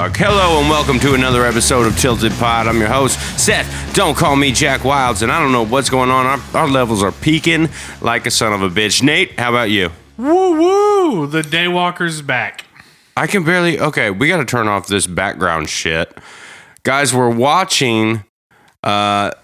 talk. Hello and welcome to another episode of Tilted Pod. I'm your host, Seth. Don't call me Jack Wilds, and I don't know what's going on. Our levels are peaking like a son of a bitch. Nate, how about you? Woo woo! The DayWalker's back. I can barely... Okay, we got to turn off this background shit. Guys, we're watching the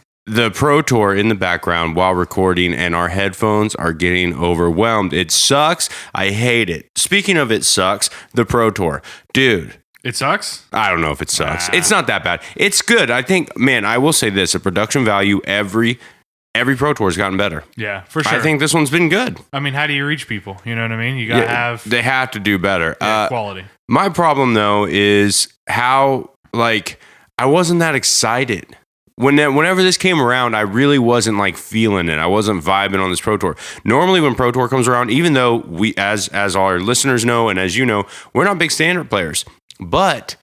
Pro Tour in the background while recording, and our headphones are getting overwhelmed. It sucks. I hate it. Speaking of it sucks, the Pro Tour. Dude. It sucks? I don't know if it sucks. It's not that bad. It's good. I think, man, I will say this. The production value, every Pro Tour has gotten better. Yeah, for sure. I think this one's been good. I mean, how do you reach people? You know what I mean? You got to have... They have to do better. Quality. My problem, though, is how, I wasn't that excited. Whenever this came around, I really wasn't feeling it. I wasn't vibing on this Pro Tour. Normally, when Pro Tour comes around, even though we, as our listeners know and as you know, we're not big standard players, but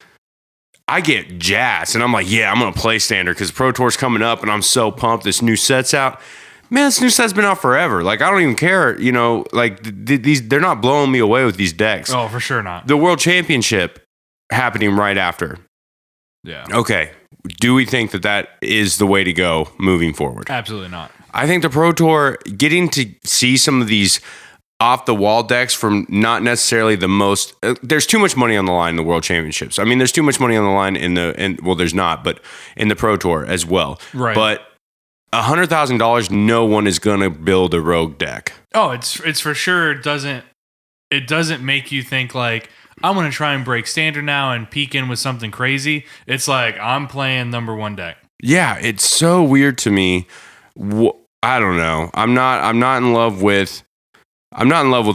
I get jazzed and I'm like, yeah, I'm gonna play standard because Pro Tour's coming up and I'm so pumped. This new set's out. Man, this new set's been out forever. I don't even care. These they're not blowing me away with these decks. Oh, for sure not. The World Championship happening right after. Yeah. Okay. Do we think that is the way to go moving forward? Absolutely not. I think the Pro Tour, getting to see some of these off-the-wall decks from not necessarily the most... there's too much money on the line in the World Championships. I mean, there's too much money on the line there's not, but in the Pro Tour as well. Right. But $100,000, no one is going to build a rogue deck. Oh, it's for sure. It doesn't make you think I'm going to try and break standard now and peek in with something crazy. It's I'm playing number one deck. Yeah, it's so weird to me. I don't know. I'm not in love with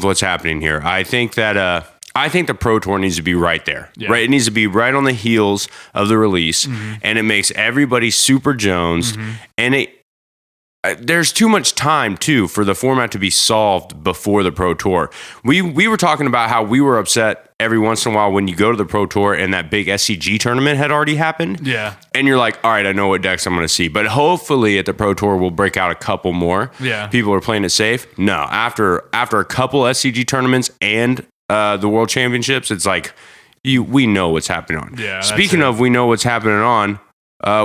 what's happening here. I think that I think the Pro Tour needs to be right there. Yeah. Right? It needs to be right on the heels of the release, and it makes everybody super Jones, and there's too much time too for the format to be solved before the Pro Tour. We were talking about how we were upset every once in a while when you go to the Pro Tour and that big SCG tournament had already happened. Yeah. And you're like, all right, I know what decks I'm going to see. But hopefully at the Pro Tour we'll break out a couple more. Yeah. People are playing it safe. No, after a couple SCG tournaments and the World Championships, it's we know what's happening on. Yeah. Speaking of we know what's happening on,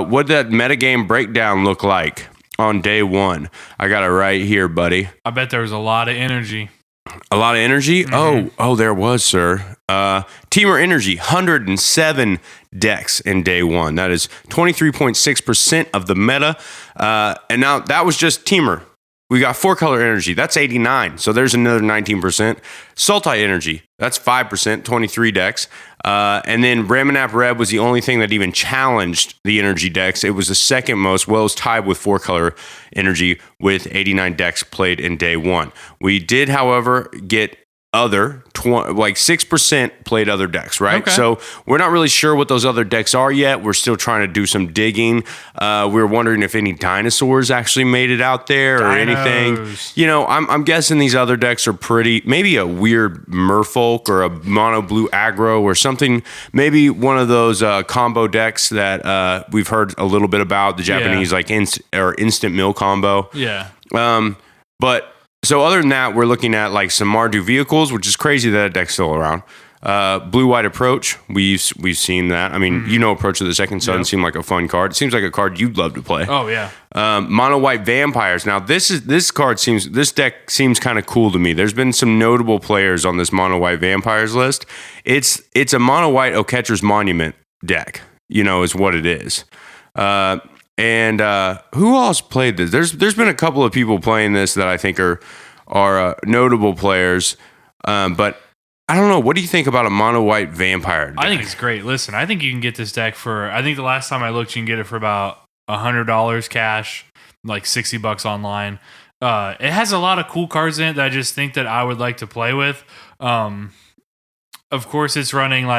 what did that metagame breakdown look like on day one? I got it right here, buddy. I bet there was a lot of energy. A lot of energy? Oh, there was, sir. Teamer energy, 107 decks in day one. That is 23.6% of the meta. And now that was just Teamer. We got 4-color energy. That's 89. So there's another 19%. Sultai energy. That's 5%, 23 decks. And then Ramanap Red was the only thing that even challenged the energy decks. It was the second most. Well, it was tied with 4-color energy with 89 decks played in day one. We did, however, get other 6% played other decks, right? Okay. So we're not really sure what those other decks are yet. We're still trying to do some digging. We're wondering if any dinosaurs actually made it out there or anything. I'm guessing these other decks are maybe a weird Merfolk or a mono blue aggro or something. Maybe one of those combo decks that we've heard a little bit about, the Japanese instant mill combo. Yeah. So other than that, we're looking at some Mardu vehicles, which is crazy that deck's still around. Blue-white approach, we've seen that. I mean, Approach of the Second Sun seemed like a fun card. It seems like a card you'd love to play. Oh yeah. Mono-white vampires. Now this deck seems kind of cool to me. There's been some notable players on this mono-white vampires list. It's a mono-white Oketcher's Monument deck. Is what it is. And who else played this? There's been a couple of people playing this that I think are notable players, but I don't know. What do you think about a mono white vampire deck? I think it's great. Listen, I think you can get this deck I think the last time I looked, you can get it for about $100 cash, $60 online. It has a lot of cool cards in it that I just think that I would like to play with. Of course, it's running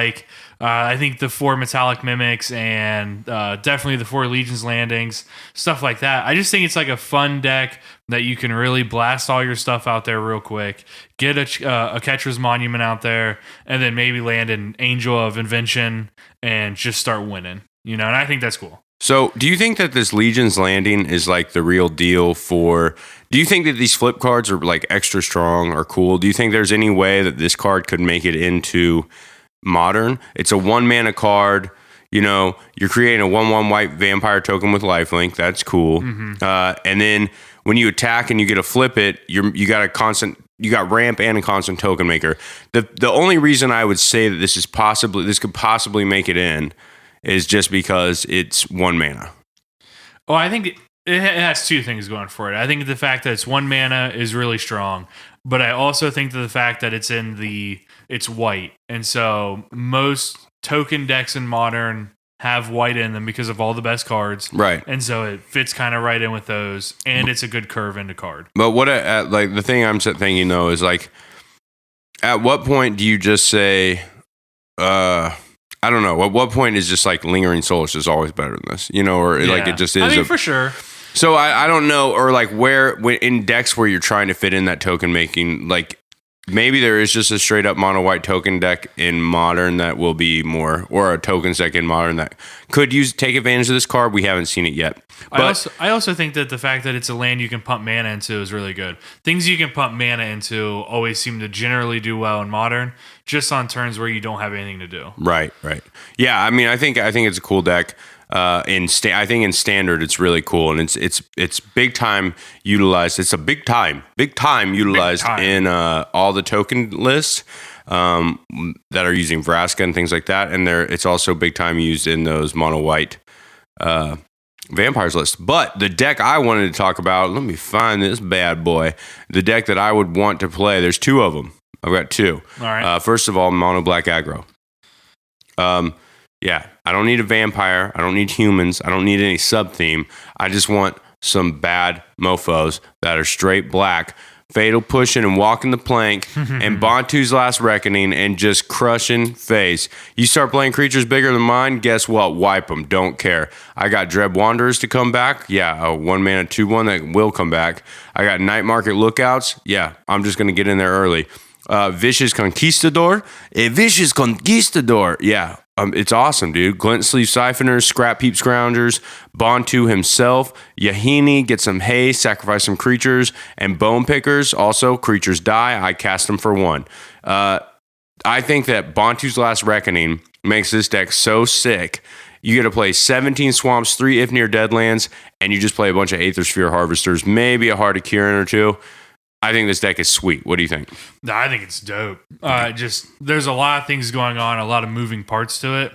I think the 4 Metallic Mimics and definitely the 4 Legion's Landings, stuff like that. I just think it's a fun deck that you can really blast all your stuff out there real quick, get a Catcher's Monument out there, and then maybe land an Angel of Invention and just start winning. And I think that's cool. So, do you think that this Legion's Landing is the real deal do you think that these flip cards are extra strong or cool? Do you think there's any way that this card could make it into modern. It's a 1 mana card. You know, you're creating a 1/1 white vampire token with lifelink. That's cool. And then when you attack and you get to flip it, you got ramp and a constant token maker. The only reason I would say that this could possibly make it in is just because it's 1 mana. Oh, I think it has two things going for it. I think the fact that it's 1 mana is really strong, but I also think that the fact that it's white, and so most token decks in Modern have white in them because of all the best cards, right? And so it fits kind of right in with those, and it's a good curve into card. But what like the thing I'm thinking though is like, at what point do you just say, I don't know. At what point is just like Lingering Souls is always better than this, you know, or like it just is? I mean, for sure. So I don't know, or like when in decks where you're trying to fit in that token making, like maybe there is just a straight up mono white token deck in Modern that will be more, or a tokens deck in Modern that could take advantage of this card. We haven't seen it yet. But I also think that the fact that it's a land you can pump mana into is really good. Things you can pump mana into always seem to generally do well in Modern, just on turns where you don't have anything to do. Right. Yeah, I mean, I think it's a cool deck. I think in Standard it's really cool, and it's big time utilized. It's a big time utilized in all the token lists that are using Vraska and things like that, and it's also big time used in those mono white vampires lists. But the deck I wanted to talk about, let me find this bad boy. The deck that I would want to play. There's 2 of them. I've got 2. All right. First of all, mono black aggro. Yeah, I don't need a vampire. I don't need humans. I don't need any sub-theme. I just want some bad mofos that are straight black, fatal pushing and walking the plank, and Bantu's Last Reckoning and just crushing face. You start playing creatures bigger than mine, guess what? Wipe them. Don't care. I got Dread Wanderers to come back. Yeah, a 1 mana 2/1 that will come back. I got Night Market Lookouts. Yeah, I'm just going to get in there early. Vicious Conquistador. A Vicious Conquistador. Yeah. It's awesome, dude. Glint Sleeve Siphoners, Scrap Heap Scroungers, Bantu himself, Yahini, get some hay, sacrifice some creatures, and Bone Pickers. Also, creatures die. I cast them for 1. I think that Bantu's Last Reckoning makes this deck so sick. You get to play 17 Swamps, 3 if near Deadlands, and you just play a bunch of Aether Sphere Harvesters, maybe a Heart of Kirin or 2. I think this deck is sweet. What do you think? I think it's dope. Just there's a lot of things going on, a lot of moving parts to it,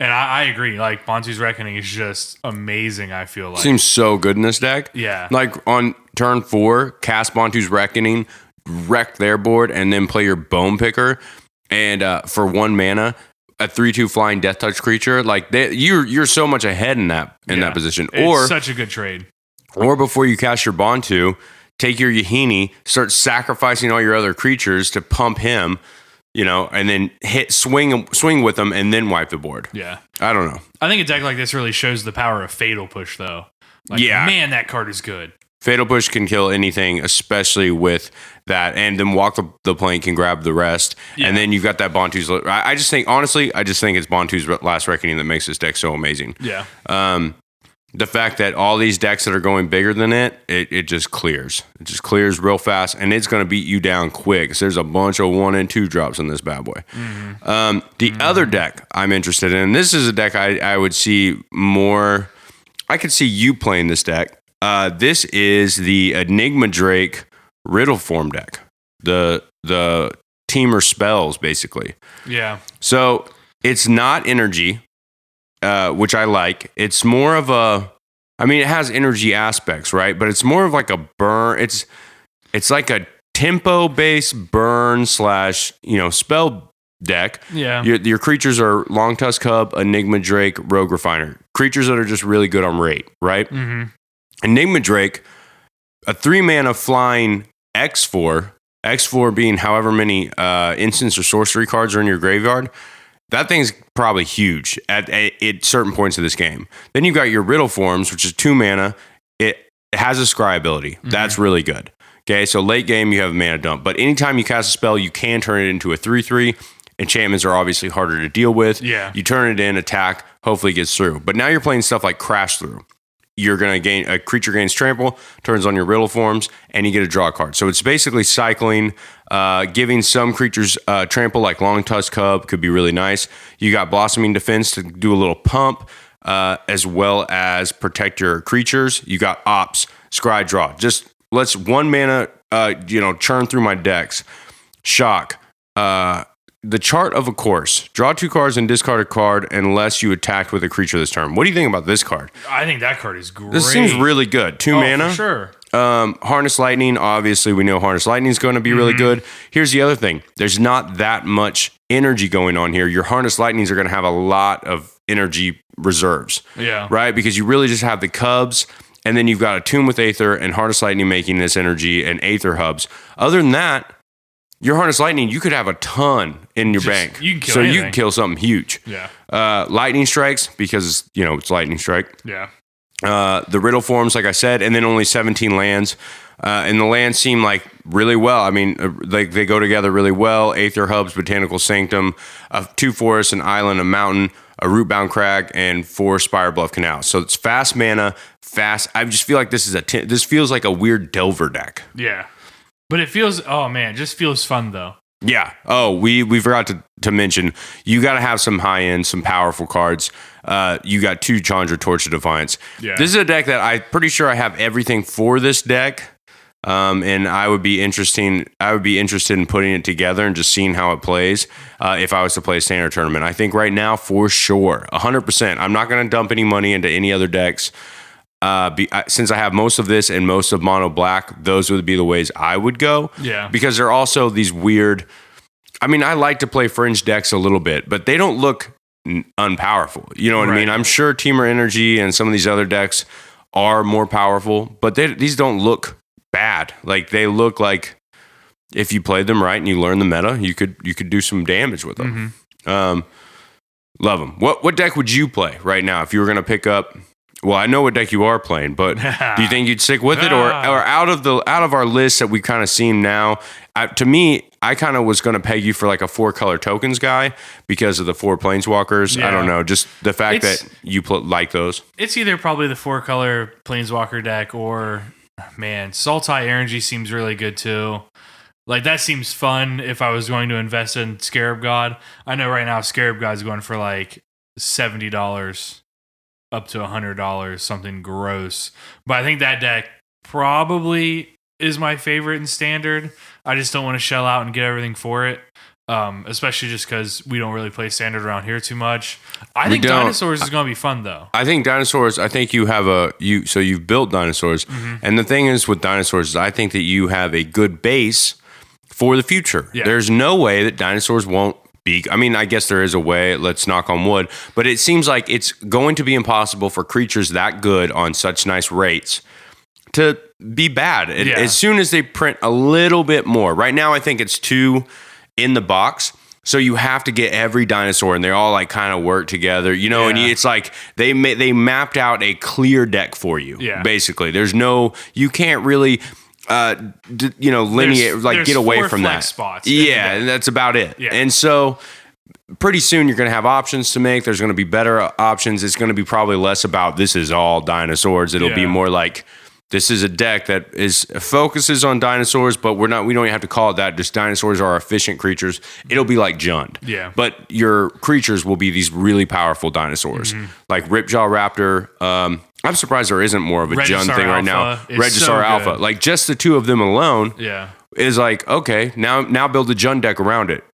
and I agree. Like Bantu's Reckoning is just amazing. I feel like seems so good in this deck. Yeah, like on turn 4, cast Bantu's Reckoning, wreck their board, and then play your Bone Picker, and for 1 mana, a 3/2 flying Death Touch creature. Like you're so much ahead in that position. It's such a good trade. Or before you cast your Bantu, take your Yahini, start sacrificing all your other creatures to pump him, you know, and then swing with them and then wipe the board. Yeah. I don't know. I think a deck like this really shows the power of Fatal Push, though. Like, man, that card is good. Fatal Push can kill anything, especially with that, and then walk the plank and grab the rest. Yeah. And then you've got that Bantu's. I just think it's Bantu's Last Reckoning that makes this deck so amazing. Yeah. The fact that all these decks that are going bigger than it just clears. It just clears real fast, and it's going to beat you down quick. So there's a bunch of 1 and 2 drops in this bad boy. The other deck I'm interested in, and this is a deck I would see more. I could see you playing this deck. This is the Enigma Drake Riddle Form deck. The Teamer Spells, basically. Yeah. So it's not energy. Which I like. It's more of it has energy aspects, right? But it's more of like a burn. It's like a tempo-based burn / spell deck. Yeah. Your creatures are Long Tusk Hub, Enigma Drake, Rogue Refiner. Creatures that are just really good on rate, right? Mm-hmm. Enigma Drake, a 3 mana flying X4 being however many instants or sorcery cards are in your graveyard. That thing's probably huge at certain points of this game. Then you've got your Riddle Forms, which is 2 mana. It has a scry ability. Mm-hmm. That's really good. Okay, so late game, you have a mana dump. But anytime you cast a spell, you can turn it into a 3/3. Enchantments are obviously harder to deal with. Yeah. You turn it in, attack, hopefully it gets through. But now you're playing stuff like Crash Through. you're going to gain a creature gains trample, turns on your riddle forms, and you get a draw card. So it's basically cycling, giving some creatures trample, like Long Tusk Cub could be really nice. You got Blossoming Defense to do a little pump, as well as protect your creatures. You got Ops, Scry Draw. Just let's 1 mana, churn through my decks. Shock. The Chart of a Course. Draw 2 cards and discard a card unless you attacked with a creature this turn. What do you think about this card? I think that card is great. This seems really good. 2 mana. For sure. Harness Lightning. Obviously, we know Harness Lightning is going to be really good. Here's the other thing. There's not that much energy going on here. Your Harness Lightnings are going to have a lot of energy reserves. Yeah. Right? Because you really just have the Cubs, and then you've got a Tomb with Aether and Harness Lightning making this energy and Aether hubs. Other than that, your Harness Lightning, you could have a ton in your bank. You can kill anything. You can kill something huge. Yeah. Lightning Strikes, because, it's Lightning Strike. Yeah. The Riddle forms, like I said, and then only 17 lands. And the lands seem like really well. I mean, they go together really well. Aether Hubs, Botanical Sanctum, 2 forests, an island, a mountain, a Rootbound Crag, and 4 Spire Bluff Canals. So it's fast mana, fast. I just feel like this feels like a weird Delver deck. Yeah. But it feels, it just feels fun though. Yeah. Oh, we forgot to mention, you got to have some high end, some powerful cards. You got 2 Chandra, Torch of Defiance. Yeah. This is a deck that I'm pretty sure I have everything for this deck. And I would be interested in putting it together and just seeing how it plays. If I was to play a standard tournament, I think right now for sure, 100%. I'm not going to dump any money into any other decks. Since I have most of this and most of mono black, those would be the ways I would go. Yeah. Because they're also these weird. I mean, I like to play fringe decks a little bit, but they don't look unpowerful. You know what I mean? I'm sure Teamer Energy and some of these other decks are more powerful, but these don't look bad. Like, they look like if you played them right and you learn the meta, you could do some damage with them. Love them. What deck would you play right now if you were going to pick up? Well, I know what deck you are playing, but do you think you'd stick with it, or out of our list that we kind of seen now? To me, I kind of was going to peg you for like a 4-color tokens guy because of the 4 planeswalkers. Yeah. I don't know, just the fact that you like those. It's either probably the 4-color planeswalker deck, or Sultai Energy seems really good too. Like, that seems fun if I was going to invest in Scarab God. I know right now Scarab God's going for like $70. Up to $100, something gross. But I think that deck probably is my favorite in standard. I just don't want to shell out and get everything for it, especially just because we don't really play standard around here too much. I think Dinosaurs is going to be fun, though. I think Dinosaurs, you have so you've built Dinosaurs. And the thing is with Dinosaurs is I think that you have a good base for the future. Yeah. There's no way that Dinosaurs won't I mean, I guess there is a way, let's knock on wood, but it seems like it's going to be impossible for creatures that good on such nice rates to be bad. As soon as they print a little bit more. Right now, I think it's 2 in the box. So you have to get every dinosaur and they all like kind of work together, and it's like they mapped out a clear deck for you. Yeah. Basically, you can't really lineate, like get away from that. Spots. Yeah, and that's about it. Yeah. And so pretty soon you're going to have options to make. There's going to be better options. It's going to be probably less about this is all dinosaurs. It'll be more like this is a deck that focuses on dinosaurs, but we don't even have to call it that. Just dinosaurs are efficient creatures. It'll be like Jund. Yeah. But your creatures will be these really powerful dinosaurs, like Ripjaw Raptor. I'm surprised there isn't more of a Jund thing right now. Regisaur Alpha. Like, just the 2 of them alone is like, okay, now build a Jund deck around it.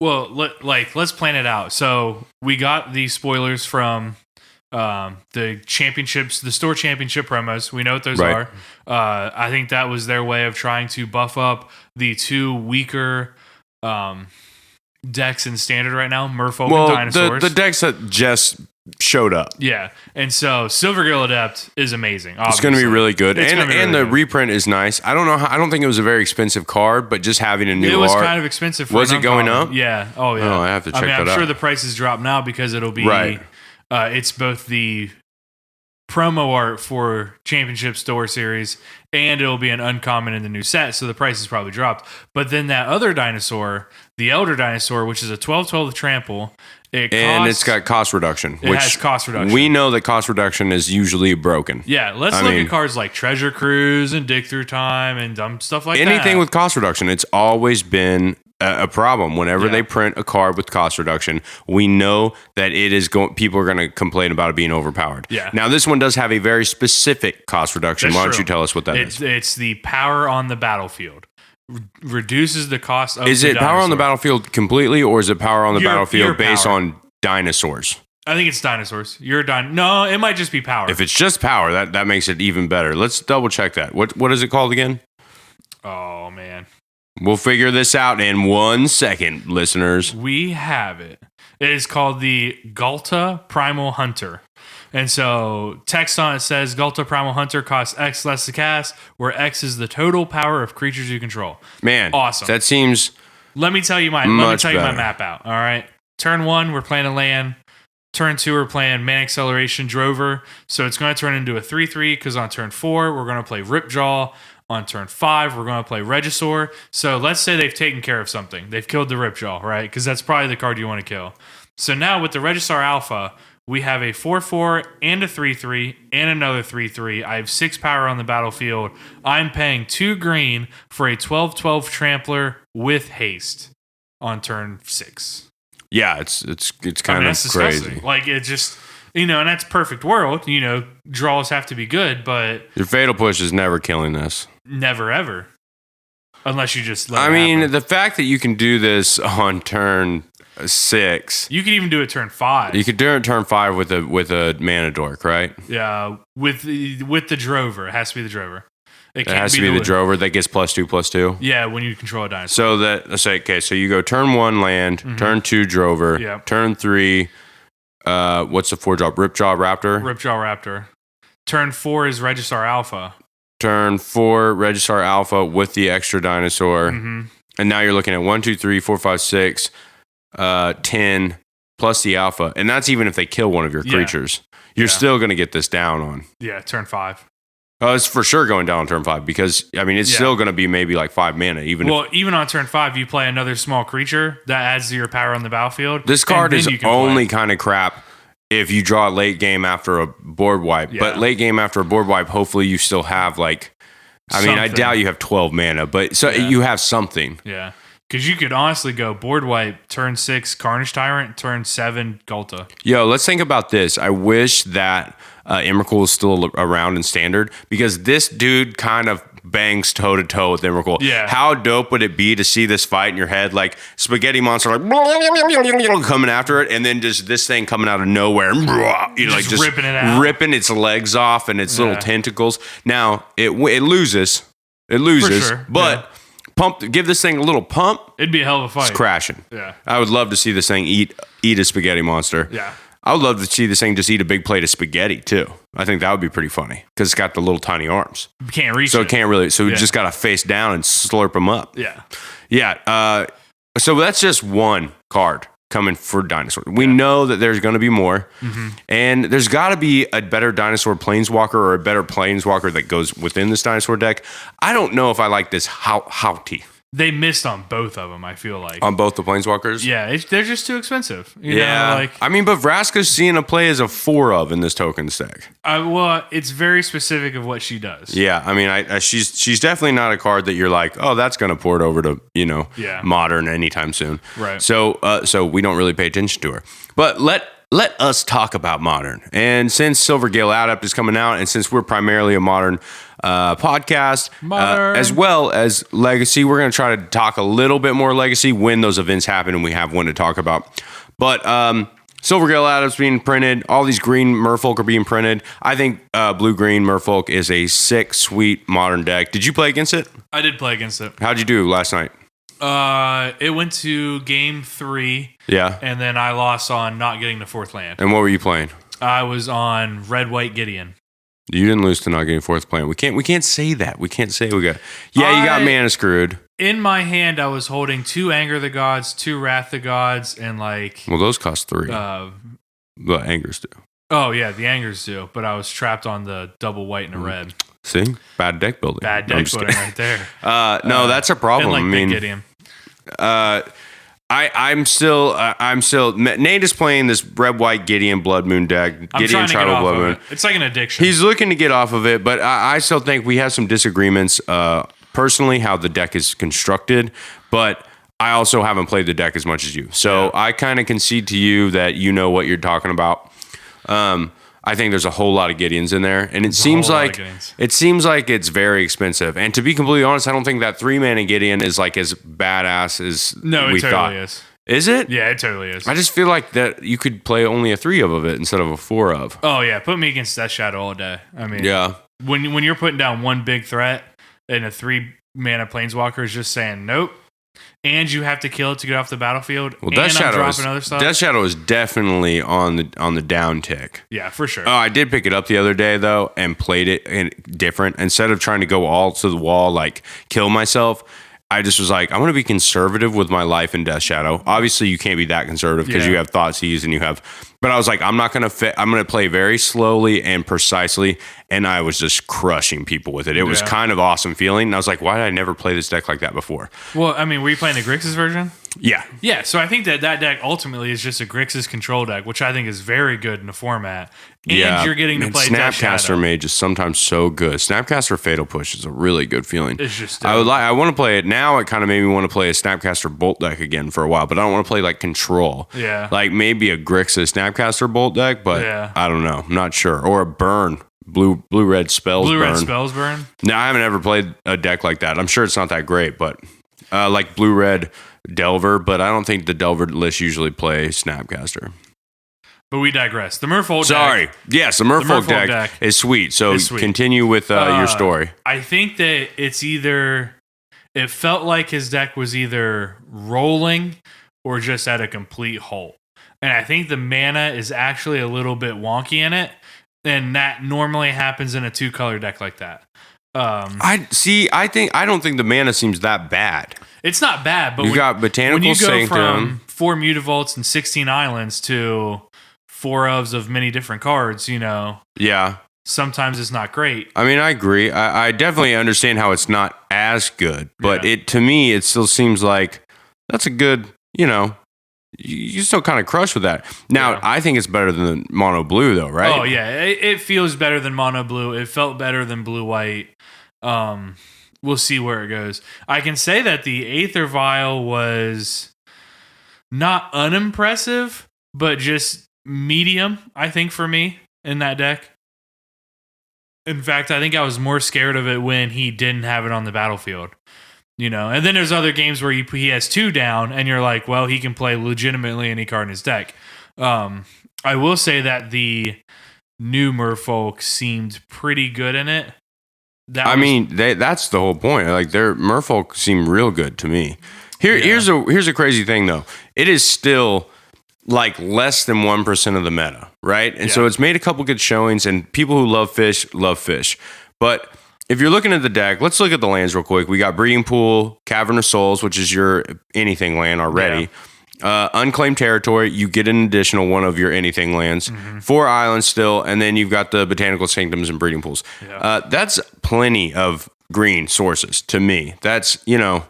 Well, let's plan it out. So we got the spoilers from the championships, the store championship promos. We know what those are. I think that was their way of trying to buff up the 2 weaker decks in standard right now, MERFOLK and Dinosaurs. The decks that just showed up. Yeah. And so Silvergill Adept is amazing. Obviously. It's going to be really good. And the reprint is nice. I don't think it was a very expensive card, but just having a new art. It was kind of expensive for Was it going up? Yeah. Oh, yeah. Oh, I have to check that out. I'm sure the prices drop now because it'll be it's both the promo art for Championship Store Series, and it'll be an uncommon in the new set, so the price is probably dropped. But then that other dinosaur, the Elder Dinosaur, which is a 12/12 trample, it's got cost reduction. It has cost reduction. We know that cost reduction is usually broken. Yeah, let's look at cards like Treasure Cruise and Dig Through Time and dumb stuff like that. Anything with cost reduction, it's always been a problem. Whenever they print a card with cost reduction, we know that it is going. People are going to complain about it being overpowered. Yeah. Now this one does have a very specific cost reduction. That's Why don't true. you tell us what that is? It's the power on the battlefield. Reduces the cost of Is the it power on the battlefield completely, or is it power on the battlefield based on dinosaurs? I think it's dinosaurs. No, it might just be power. If it's just power, that makes it even better. Let's double check that. What is it called again? Oh man. We'll figure this out in 1 second, listeners. We have it. It is called the Galta Primal Hunter. And so text on it says Galta Primal Hunter costs X less to cast, where X is the total power of creatures you control. Man, awesome. That seems Let me tell you my map out. All right. Turn 1, we're playing a land. Turn 2, we're playing Man Acceleration Drover. So it's going to turn into a 3/3 because on turn 4, we're going to play Ripjaw. On turn 5, we're going to play Regisaur. So let's say they've taken care of something. They've killed the Ripjaw, right? Because that's probably the card you want to kill. So now with the Regisaur Alpha, we have a 4/4 and a 3/3 and another 3/3. I have 6 power on the battlefield. I'm paying 2 green for a 12/12 Trampler with haste on turn 6. Yeah, it's kind of crazy. Like it just, and that's perfect world. Draws have to be good, but your Fatal Push is never killing this. Never ever, unless you just. The fact that you can do this on turn 6, you could even do it turn 5. You could do it turn 5 with a Mana Dork, right? Yeah, with the Drover, it has to be the Drover. It has to be the Drover that gets +2/+2. Yeah, when you control a dinosaur. So so you go turn 1 land, turn 2 Drover, turn 3. What's the 4-drop? Ripjaw Raptor. Ripjaw Raptor. Turn 4 is Regisaur Alpha. Turn 4 Regisaur Alpha with the extra dinosaur, and now you're looking at 1, 2, 3, 4, 5, 6, 10 plus the Alpha, and that's even if they kill one of your creatures. You're still going to get this down on. Yeah, turn 5. Oh, it's for sure going down on turn 5 because it's still going to be maybe like 5 mana. Even on turn 5, you play another small creature that adds to your power on the battlefield. This card is only kind of crap if you draw it late game after a board wipe. But late game after a board wipe, hopefully you still have I doubt you have 12 mana, but you have something. Yeah, because you could honestly go board wipe turn 6 Carnage Tyrant, turn 7 Galta. Yo, let's think about this. I wish that Emrakul is still around in Standard because this dude kind of bangs toe to toe with Emrakul. Yeah. How dope would it be to see this fight in your head, like Spaghetti Monster, like coming after it, and then just this thing coming out of nowhere, just ripping it out, ripping its legs off and its little tentacles. Now it loses, for sure. But give this thing a little pump. It'd be a hell of a fight. It's crashing. Yeah. I would love to see this thing eat a Spaghetti Monster. Yeah. I would love to see this thing just eat a big plate of spaghetti too. I think that would be pretty funny because it's got the little tiny arms. You can't reach it can't really. So we just got to face down and slurp them up. Yeah. Yeah. So that's just one card coming for dinosaur. We know that there's going to be more, and there's got to be a better dinosaur planeswalker or a better planeswalker that goes within this dinosaur deck. I don't know if I like this Houty. They missed on both of them, I feel like. On both the planeswalkers? Yeah, they're just too expensive. But Vraska's seeing a play as a 4 of in this token stack. Well, it's very specific of what she does. Yeah, she's definitely not a card that you're like, oh, that's going to port over to, modern anytime soon. Right. So we don't really pay attention to her. But let us talk about modern. And since Silvergale Adept is coming out, and since we're primarily a modern podcast, as well as Legacy, we're going to try to talk a little bit more Legacy when those events happen and we have one to talk about. But Silvergale Adept's being printed. All these green Merfolk are being printed. I think blue-green Merfolk is a sick, sweet modern deck. Did you play against it? I did play against it. How'd you do last night? It went to game 3. Yeah. And then I lost on not getting the 4th land. And what were you playing? I was on Red White Gideon. You didn't lose to not getting 4th plan. We can't say that. We can't say we got. Yeah, you got mana screwed. In my hand, I was holding 2 Anger the Gods, 2 Wrath the Gods, and Well, those cost 3. The Angers do. Oh yeah, the Angers do, but I was trapped on the double white and a red. See, bad deck building. Bad deck building right there. No, that's a problem. And I mean, Gideon. I'm still Nate is playing this red white Gideon Blood Moon deck. I'm Gideon trying to get Tribal off Blood of Moon. it. It's like an addiction. He's looking to get off of it, but I still think we have some disagreements personally how the deck is constructed, but I also haven't played the deck as much as you. So I kind of concede to you that you know what you're talking about. I think there's a whole lot of Gideons in there, and it seems like it's very expensive. And to be completely honest, I don't think that 3-mana Gideon is like as badass as we thought. Is. Is it? Yeah, it totally is. I just feel like that you could play only a 3 of it instead of a 4 of. Oh yeah, put me against Death Shadow all day. I mean, yeah. When you're putting down one big threat and a 3-mana Planeswalker is just saying nope, and you have to kill it to get off the battlefield. Well, Death Shadow is definitely on the down tick. Yeah, for sure. Oh, I did pick it up the other day though and played it different. Instead of trying to go all to the wall, like kill myself, I just was like, I'm going to be conservative with my life in Death Shadow. Obviously, you can't be that conservative because you have Thoughtseize and you have. But I was like, I'm not going to fit. I'm going to play very slowly and precisely. And I was just crushing people with it. It was kind of awesome feeling. And I was like, why did I never play this deck like that before? Well, I mean, were you playing the Grixis version? Yeah. Yeah, so I think that deck ultimately is just a Grixis control deck, which I think is very good in the format. And you're getting to play Snapcaster Mage is sometimes so good. Snapcaster Fatal Push is a really good feeling. It's just I want to play it now. It kind of made me want to play a Snapcaster Bolt deck again for a while, but I don't want to play like Control. Yeah. Like maybe a Grixis Snapcaster Bolt deck, but I don't know. I'm not sure. Or a Burn. Blue-red Spells Burn. Blue-red Spells Burn? No, I haven't ever played a deck like that. I'm sure it's not that great, but like Blue-red Delver, but I don't think the Delver list usually play Snapcaster. But we digress. The MERFOLK deck. Yes, the MERFOLK deck is sweet. So continue with your story. I think that it felt like his deck was either rolling or just at a complete halt. And I think the mana is actually a little bit wonky in it. And that normally happens in a 2-color deck like that. I don't think the mana seems that bad. It's not bad, but you got Botanical Sanctum. When you go from 4 Mutavaults and 16 Islands to 4 ofs of many different cards, Yeah. Sometimes it's not great. I mean, I agree. I definitely understand how it's not as good, but to me, it still seems like that's a good, you still kind of crush with that. Now, I think it's better than Mono Blue, though, right? Oh, yeah. It feels better than Mono Blue. It felt better than Blue White. We'll see where it goes. I can say that the Aether Vial was not unimpressive, but just medium, I think, for me in that deck. In fact, I think I was more scared of it when he didn't have it on the battlefield. And then there's other games where he has 2 down, and you're like, well, he can play legitimately any card in his deck. I will say that the new MERFOLK seemed pretty good in it. That's the whole point. Like their MERFOLK seem real good to me. Here's a crazy thing though. It is still like less than 1% of the meta, right? And so it's made a couple good showings, and people who love fish. But if you're looking at the deck, let's look at the lands real quick. We got Breeding Pool, Cavern of Souls, which is your anything land already. Unclaimed Territory, you get an additional one of your anything lands. 4 islands still, and then you've got the Botanical Sanctums and Breeding Pools. That's plenty of green sources to me. That's, what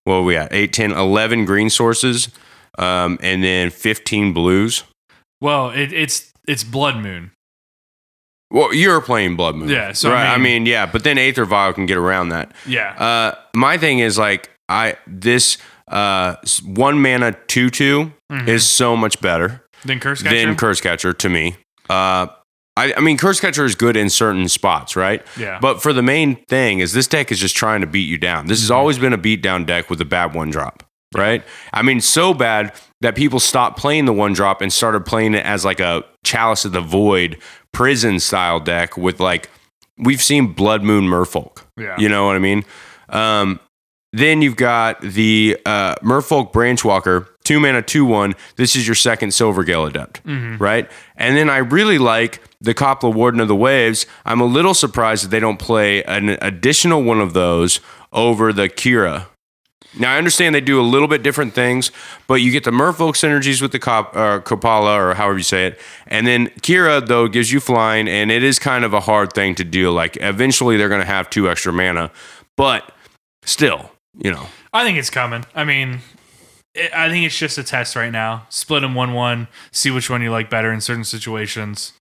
are we at? 8, 10, 11 green sources, and then 15 blues. Well, it's Blood Moon. Well, you're playing Blood Moon. Yeah. So right? But then Aether Vial can get around that. Yeah. My thing is like, this 1 mana 2/2 is so much better than Curse Catcher to me. I mean, Curse Catcher is good in certain spots, right? Yeah. But for the main thing is this deck is just trying to beat you down. This has always been a beatdown deck with a bad 1-drop, right? I mean, so bad that people stopped playing the 1-drop and started playing it as like a Chalice of the Void prison style deck with like, we've seen Blood Moon MERFOLK. Yeah. You know what I mean? Then you've got the MERFOLK Branchwalker, 2 mana, 2/1. This is your second Silvergale Adept, right? And then I really like the Kopla Warden of the Waves. I'm a little surprised that they don't play an additional one of those over the Kira Now, I understand they do a little bit different things, but you get the MERFOK synergies with the Kopala, or however you say it. And then Kira, though, gives you flying, and it is kind of a hard thing to deal. Like, eventually they're going to have 2 extra mana. But still, I think it's coming. I mean, I think it's just a test right now. Split them 1-1, see which one you like better in certain situations.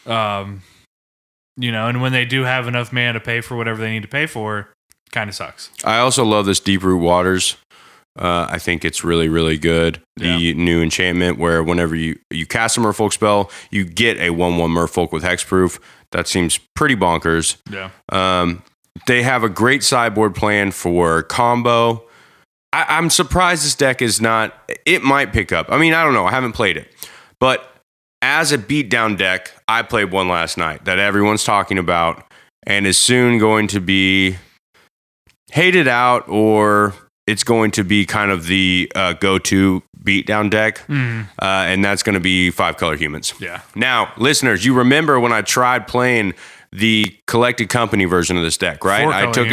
And when they do have enough mana to pay for whatever they need to pay for, kind of sucks. I also love this Deep Root Waters. I think it's really, really good. The new enchantment where whenever you cast a Merfolk spell, you get a 1/1 Merfolk with hexproof. That seems pretty bonkers. Yeah. They have a great sideboard plan for combo. I'm surprised this deck is not... It might pick up. I mean, I don't know. I haven't played it. But as a beatdown deck, I played one last night that everyone's talking about and is soon going to be hated out, or it's going to be kind of the go-to beatdown deck, and that's going to be 5-color humans. Yeah. Now, listeners, you remember when I tried playing the collected company version of this deck, right? I took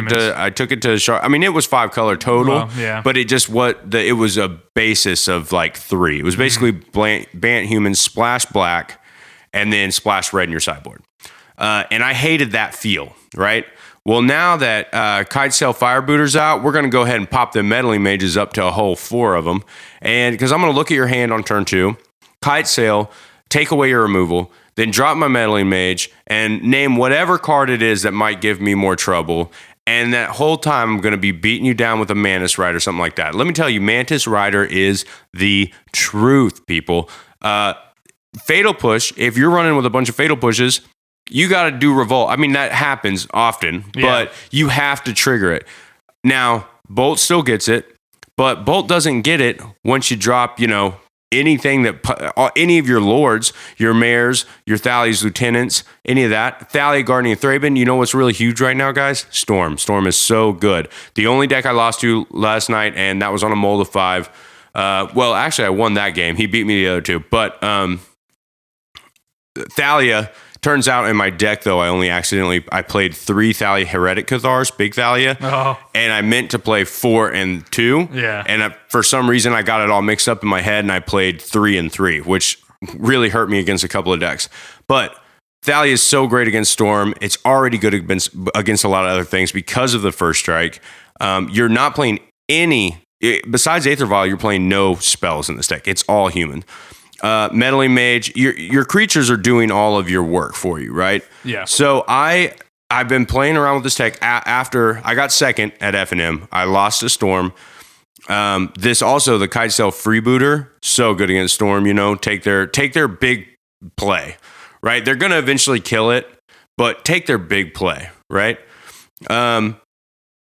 it to Shark. I mean, it was 5-color total, but it just it was a basis of like 3. It was basically Bant humans, splash black, and then splash red in your sideboard. And I hated that feel, right? Well, now that Kitesail Firebooter's out, we're going to go ahead and pop the Meddling Mages up to a whole 4 of them. And because I'm going to look at your hand on turn 2, Kitesail, take away your removal, then drop my Meddling Mage, and name whatever card it is that might give me more trouble. And that whole time, I'm going to be beating you down with a Mantis Rider or something like that. Let me tell you, Mantis Rider is the truth, people. Fatal Push, if you're running with a bunch of Fatal Pushes, you got to do Revolt. I mean, that happens often, but you have to trigger it. Now, Bolt still gets it, but Bolt doesn't get it once you drop, anything that, any of your lords, your mayors, your Thalia's lieutenants, any of that. Thalia, Guardian, Thraben, you know what's really huge right now, guys? Storm. Storm is so good. The only deck I lost to last night, and that was on a mold of 5. Well, actually, I won that game. He beat me the other 2. But Thalia... Turns out in my deck, though, I played 3 Thalia Heretic Cathars, big Thalia, and I meant to play 4 and 2. Yeah. And for some reason, I got it all mixed up in my head, and I played 3 and 3, which really hurt me against a couple of decks. But Thalia is so great against Storm. It's already good against a lot of other things because of the first strike. You're not playing besides Aether Vial, you're playing no spells in this deck. It's all human. Meddling Mage, your creatures are doing all of your work for you, right? Yeah. So I've been playing around with this tech after I got second at F&M. I lost to Storm. This also, the Kitesail Freebooter, so good against Storm, take their big play, right? They're going to eventually kill it, but take their big play, right?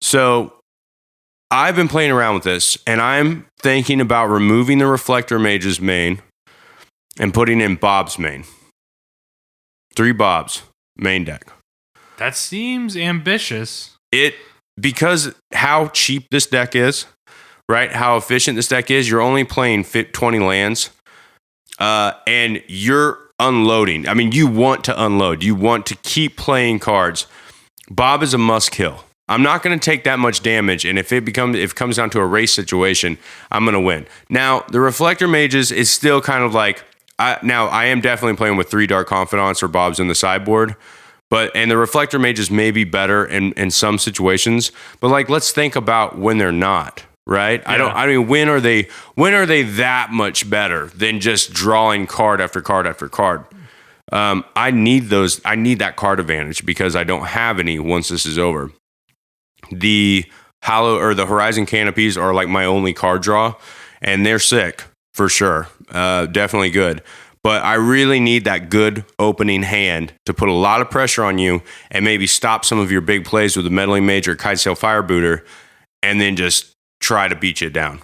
So I've been playing around with this, and I'm thinking about removing the Reflector Mage's main and putting in Bob's main. 3 Bobs, main deck. That seems ambitious. Because how cheap this deck is, right? How efficient this deck is. You're only playing 20 lands, and you're unloading. I mean, you want to unload. You want to keep playing cards. Bob is a must kill. I'm not going to take that much damage, and if it comes down to a race situation, I'm going to win. Now, the Reflector Mages is still kind of like, I am definitely playing with 3 Dark Confidants or Bobs in the sideboard, and the Reflector Mages may be better in some situations, but let's think about when they're not, right? Yeah. When are they that much better than just drawing card after card after card? I need that card advantage because I don't have any once this is over. The the Horizon Canopies are like my only card draw, and they're sick. For sure. Definitely good. But I really need that good opening hand to put a lot of pressure on you and maybe stop some of your big plays with the Meddling Mage or Kitesail Firebooter and then just try to beat you down.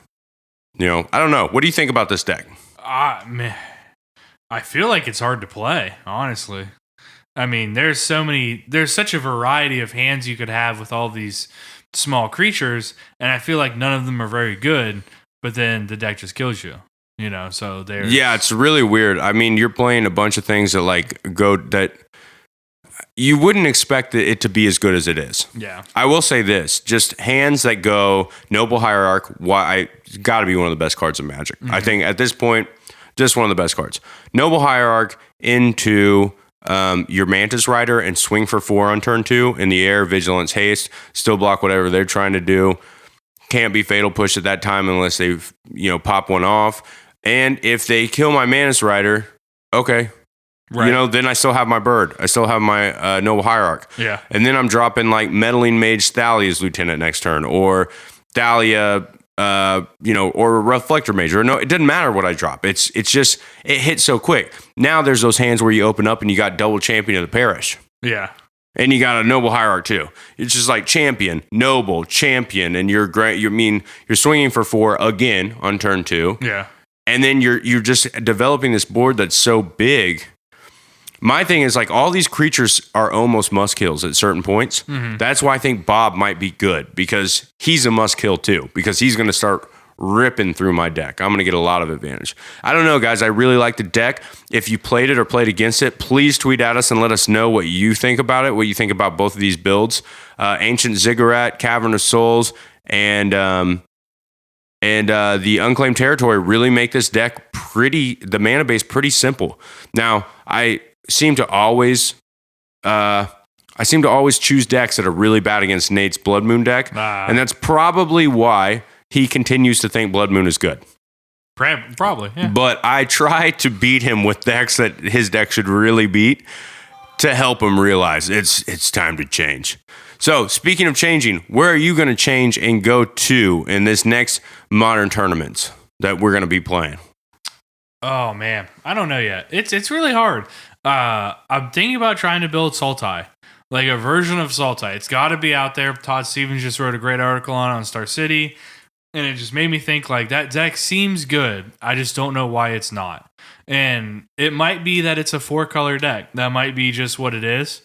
I don't know. What do you think about this deck? Man, I feel like it's hard to play, honestly. I mean, there's such a variety of hands you could have with all these small creatures, and I feel like none of them are very good, but then the deck just kills you. So there's... Yeah, it's really weird. I mean, you're playing a bunch of things that you wouldn't expect it to be as good as it is. Yeah. I will say this, just hands that go Noble Hierarch, got to be one of the best cards in Magic. I think at this point, just one of the best cards. Noble Hierarch into your Mantis Rider and swing for 4 on turn 2 in the air, Vigilance, Haste, still block whatever they're trying to do. Can't be Fatal Push at that time unless they've, pop one off. And if they kill my Mantis Rider, okay. Right. Then I still have my bird. I still have my Noble Hierarch. Yeah. And then I'm dropping like Meddling Mage Thalia's Lieutenant next turn, or Thalia, or Reflector Mage. Or no, it doesn't matter what I drop. It's just, it hits so quick. Now there's those hands where you open up and you got double Champion of the Parish. Yeah. And you got a Noble Hierarch too. It's just like Champion, Noble, Champion, and you're swinging for 4 again on turn 2. Yeah. And then you're just developing this board that's so big. My thing is, like, all these creatures are almost must kills at certain points. Mm-hmm. That's why I think Bob might be good, because he's a must kill too, because he's going to start ripping through my deck. I'm going to get a lot of advantage. I don't know, guys. I really like the deck. If you played it or played against it, please tweet at us and let us know what you think about it, what you think about both of these builds. Ancient Ziggurat, Cavern of Souls, and the Unclaimed Territory really make this deck the mana base pretty simple. Now, I seem to always choose decks that are really bad against Nate's Blood Moon deck, and that's probably why he continues to think Blood Moon is good. Probably, yeah. But I try to beat him with decks that his deck should really beat to help him realize it's time to change. So, speaking of changing, where are you going to change and go to in this next Modern tournaments that we're going to be playing? Oh, man. I don't know yet. It's really hard. I'm thinking about trying to build Sultai, like a version of Sultai. It's got to be out there. Todd Stevens just wrote a great article on Star City, and it just made me think, like, that deck seems good. I just don't know why it's not. And it might be that it's a 4-color deck. That might be just what it is.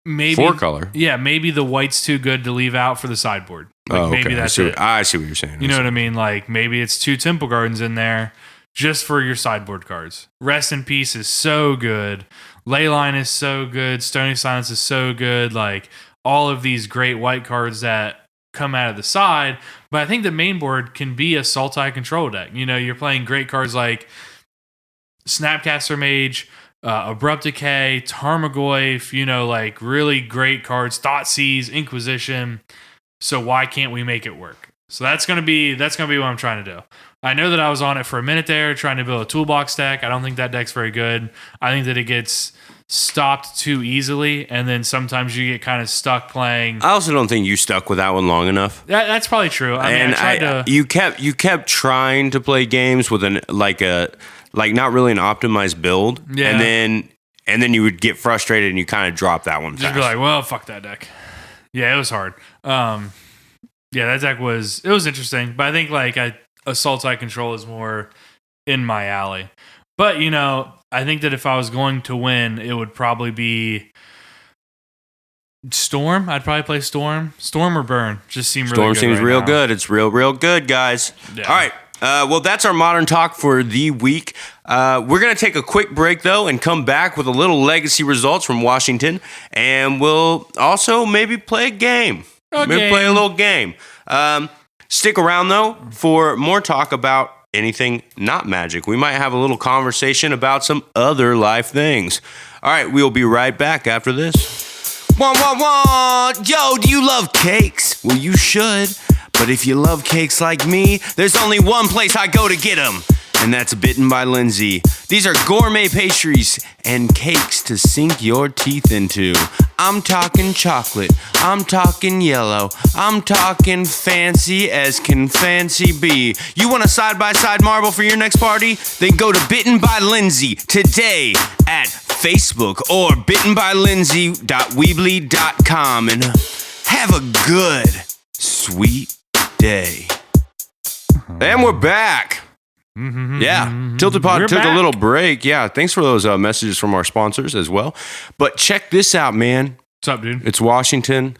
Maybe 4-color. Yeah, maybe the white's too good to leave out for the sideboard. Like, maybe that's it. I see what you're saying. You know what I mean? Like, maybe it's 2 Temple Gardens in there just for your sideboard cards. Rest in Peace is so good. Leyline is so good. Stony Silence is so good. Like, all of these great white cards that come out of the side. But I think the main board can be a Sultai control deck. You're playing great cards like Snapcaster Mage, Abrupt Decay, Tarmogoyf, like really great cards. Thoughtseize, Inquisition. So why can't we make it work? So that's gonna be what I'm trying to do. I know that I was on it for a minute there, trying to build a toolbox deck. I don't think that deck's very good. I think that it gets stopped too easily, and then sometimes you get kind of stuck playing. I also don't think you stuck with that one long enough. That's probably true. You kept trying to play games with not really an optimized build, yeah. and then you would get frustrated and you kind of drop that one. Just be like, well, fuck that deck. Yeah, it was hard. That deck was interesting, but I think like a Sultai control is more in my alley. But I think that if I was going to win, it would probably be Storm. I'd probably play Storm or Burn. Just seem really good. Storm seems real good. It's real good, guys. Yeah. All right. Well, that's our Modern talk for the week. We're going to take a quick break, though, and come back with a little legacy results from Washington. And we'll also maybe play a game. Play a little game. Stick around, though, for more talk about anything not Magic. We might have a little conversation about some other life things. All right, we'll be right back after this. Yo, do you love cakes? Well, you should. But if you love cakes like me, there's only one place I go to get them. And that's Bitten by Lindsay. These are gourmet pastries and cakes to sink your teeth into. I'm talking chocolate, I'm talking yellow, I'm talking fancy as can fancy be. You want a side-by-side marble for your next party? Then go to Bitten by Lindsay today at Facebook or bittenbylindsay.weebly.com and have a good, sweet day. And we're back. Yeah, Tilted Pod took a little break. Yeah, thanks for those messages from our sponsors as well. But check this out, man. What's up, dude? It's Washington.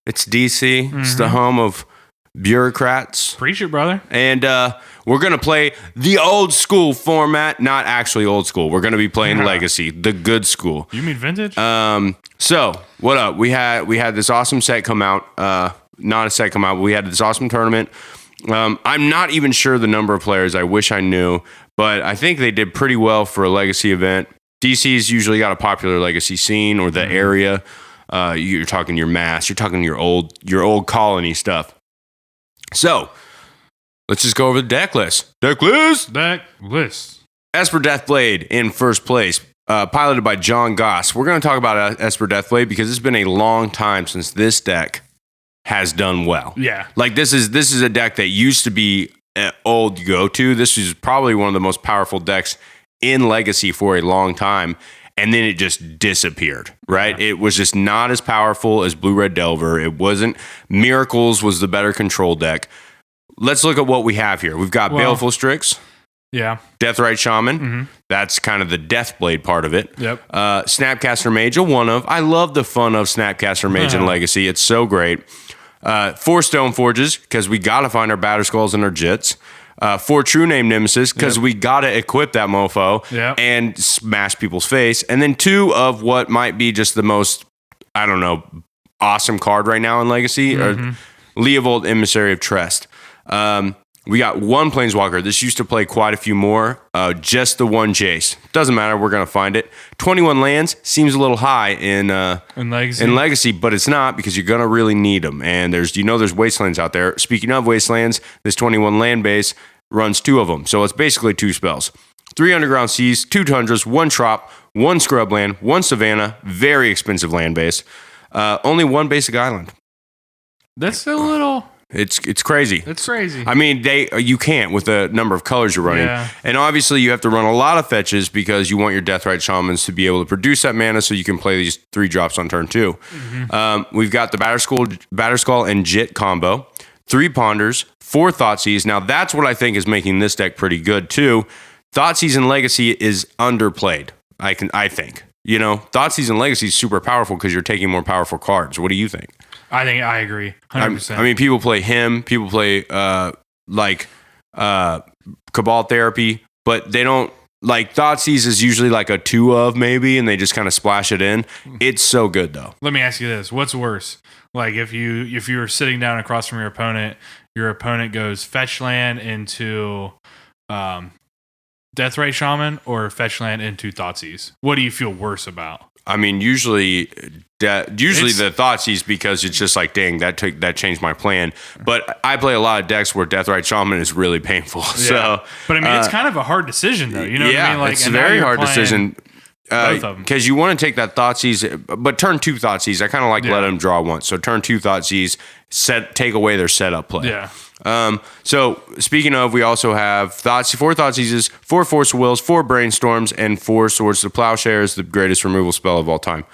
It's DC. It's the home of bureaucrats. Preach it, brother. And we're going to play the old school format, not actually old school. We're going to be playing Legacy, the good school. You mean vintage? So, what up? We had this awesome set come out. Not a set come out, but we had this awesome tournament. I'm not even sure the number of players. I wish I knew, but I think they did pretty well for a Legacy event. DC's usually got a popular Legacy scene or the area. You're talking your mass. You're talking your old colony stuff. So, let's just go over the deck list. Deck list. Esper Deathblade in first place, piloted by John Goss. We're going to talk about Esper Deathblade because it's been a long time since this deck has done well. Yeah. Like this is a deck that used to be an old go-to. This is probably one of the most powerful decks in Legacy for a long time. And then it just disappeared, right? Yeah. It was just not as powerful as Blue-Red Delver. It wasn't. Miracles was the better control deck. Let's look at what we have here. We've got Baleful Strix. Yeah. Deathrite Shaman. That's kind of the Deathblade part of it. Yep. Snapcaster Mage, I love the fun of Snapcaster Mage in Legacy. It's so great. 4 Stone Forges, because we got to find our Batterskulls and our Jits. 4 True Name Nemesis, because we got to equip that mofo and smash people's face. And then 2 of what might be just the most, awesome card right now in Legacy, or Leovold, Emissary of Trest. We got 1 Planeswalker. This used to play quite a few more. Just the 1 Jace. Doesn't matter. We're going to find it. 21 lands seems a little high in Legacy, but it's not because you're going to really need them. And there's Wastelands out there. Speaking of Wastelands, this 21 land base runs 2 of them. So it's basically 2 spells. 3 Underground Seas, 2 Tundras, 1 Trop, 1 Scrubland, 1 Savannah. Very expensive land base. Only 1 basic island. That's a little... It's crazy. It's crazy. I mean, you can't with the number of colors you're running. Yeah. And obviously you have to run a lot of fetches because you want your Deathrite Shamans to be able to produce that mana so you can play these 3 drops on turn 2. We've got the Batterskull and Jit combo, 3 Ponders, 4 Thoughtseize. Now that's what I think is making this deck pretty good too. Thoughtseize in Legacy is underplayed, I think. Thoughtseize in Legacy is super powerful because you're taking more powerful cards. What do you think? I agree, 100%. I mean, people play him. People play Cabal Therapy, but they don't like Thoughtseize is usually like a 2 of maybe, and they just kind of splash it in. It's so good though. Let me ask you this: what's worse? Like if you were sitting down across from your opponent goes fetch land into Deathrite Shaman or fetch land into Thoughtseize. What do you feel worse about? I mean, usually the Thoughtseize because it's just like, dang, that changed my plan. But I play a lot of decks where Deathrite Shaman is really painful. Yeah. So, but I mean, it's kind of a hard decision, though. You know what I mean? Like, it's a very hard decision. Both of them. Because you want to take that Thoughtseize, but turn 2 Thoughtseize, I kind of like let them draw once. So turn 2 Thoughtseize, take away their setup play. Yeah. So speaking of, we also have 4 Thoughtseizes, 4 Force Wills, 4 Brainstorms, and 4 Swords to Plowshare is the greatest removal spell of all time.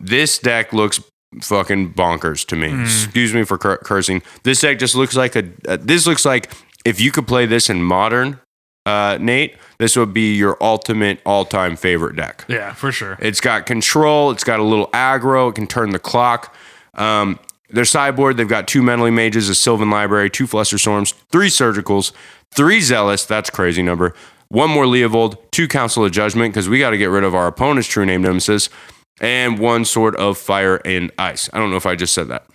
This deck looks fucking bonkers to me. Excuse me for cursing. This deck just looks like this looks like if you could play this in Modern, Nate, this would be your ultimate all-time favorite deck. Yeah, for sure. It's got control. It's got a little aggro. It can turn the clock. Their sideboard, they've got 2 Mentally Mages, a Sylvan Library, 2 Flusterstorms, 3 Surgicals, 3 Zealous, that's a crazy number, 1 more Leovold, 2 Council of Judgment, because we got to get rid of our opponent's True Name Nemesis, and 1 Sword of Fire and Ice. I don't know if I just said that.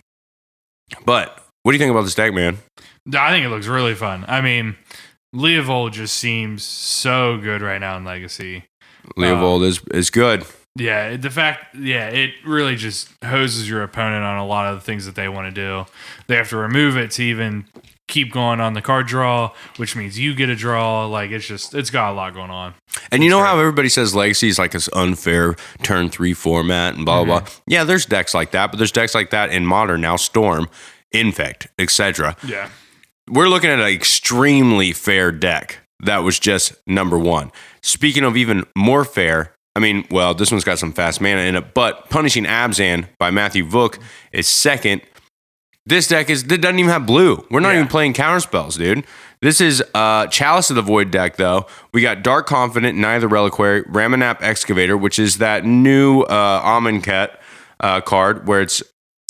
But what do you think about this deck, man? I think it looks really fun. I mean, Leovold just seems so good right now in Legacy. Leovold is good. Yeah, it really just hoses your opponent on a lot of the things that they want to do. They have to remove it to even keep going on the card draw, which means you get a draw. Like, it's got a lot going on. And you know how everybody says Legacy is like this unfair turn 3 format and blah, blah, blah. Yeah, there's decks like that, but there's decks like that in Modern now, Storm, Infect, etc. Yeah. We're looking at an extremely fair deck that was just number 1. Speaking of even more fair, I mean, well, this one's got some fast mana in it, but Punishing Abzan by Matthew Vuk is second. This deck doesn't even have blue. We're not even playing counterspells, dude. This is Chalice of the Void deck, though. We got Dark Confident, Neither Reliquary, Ramanap Excavator, which is that new Amonkhet card where it's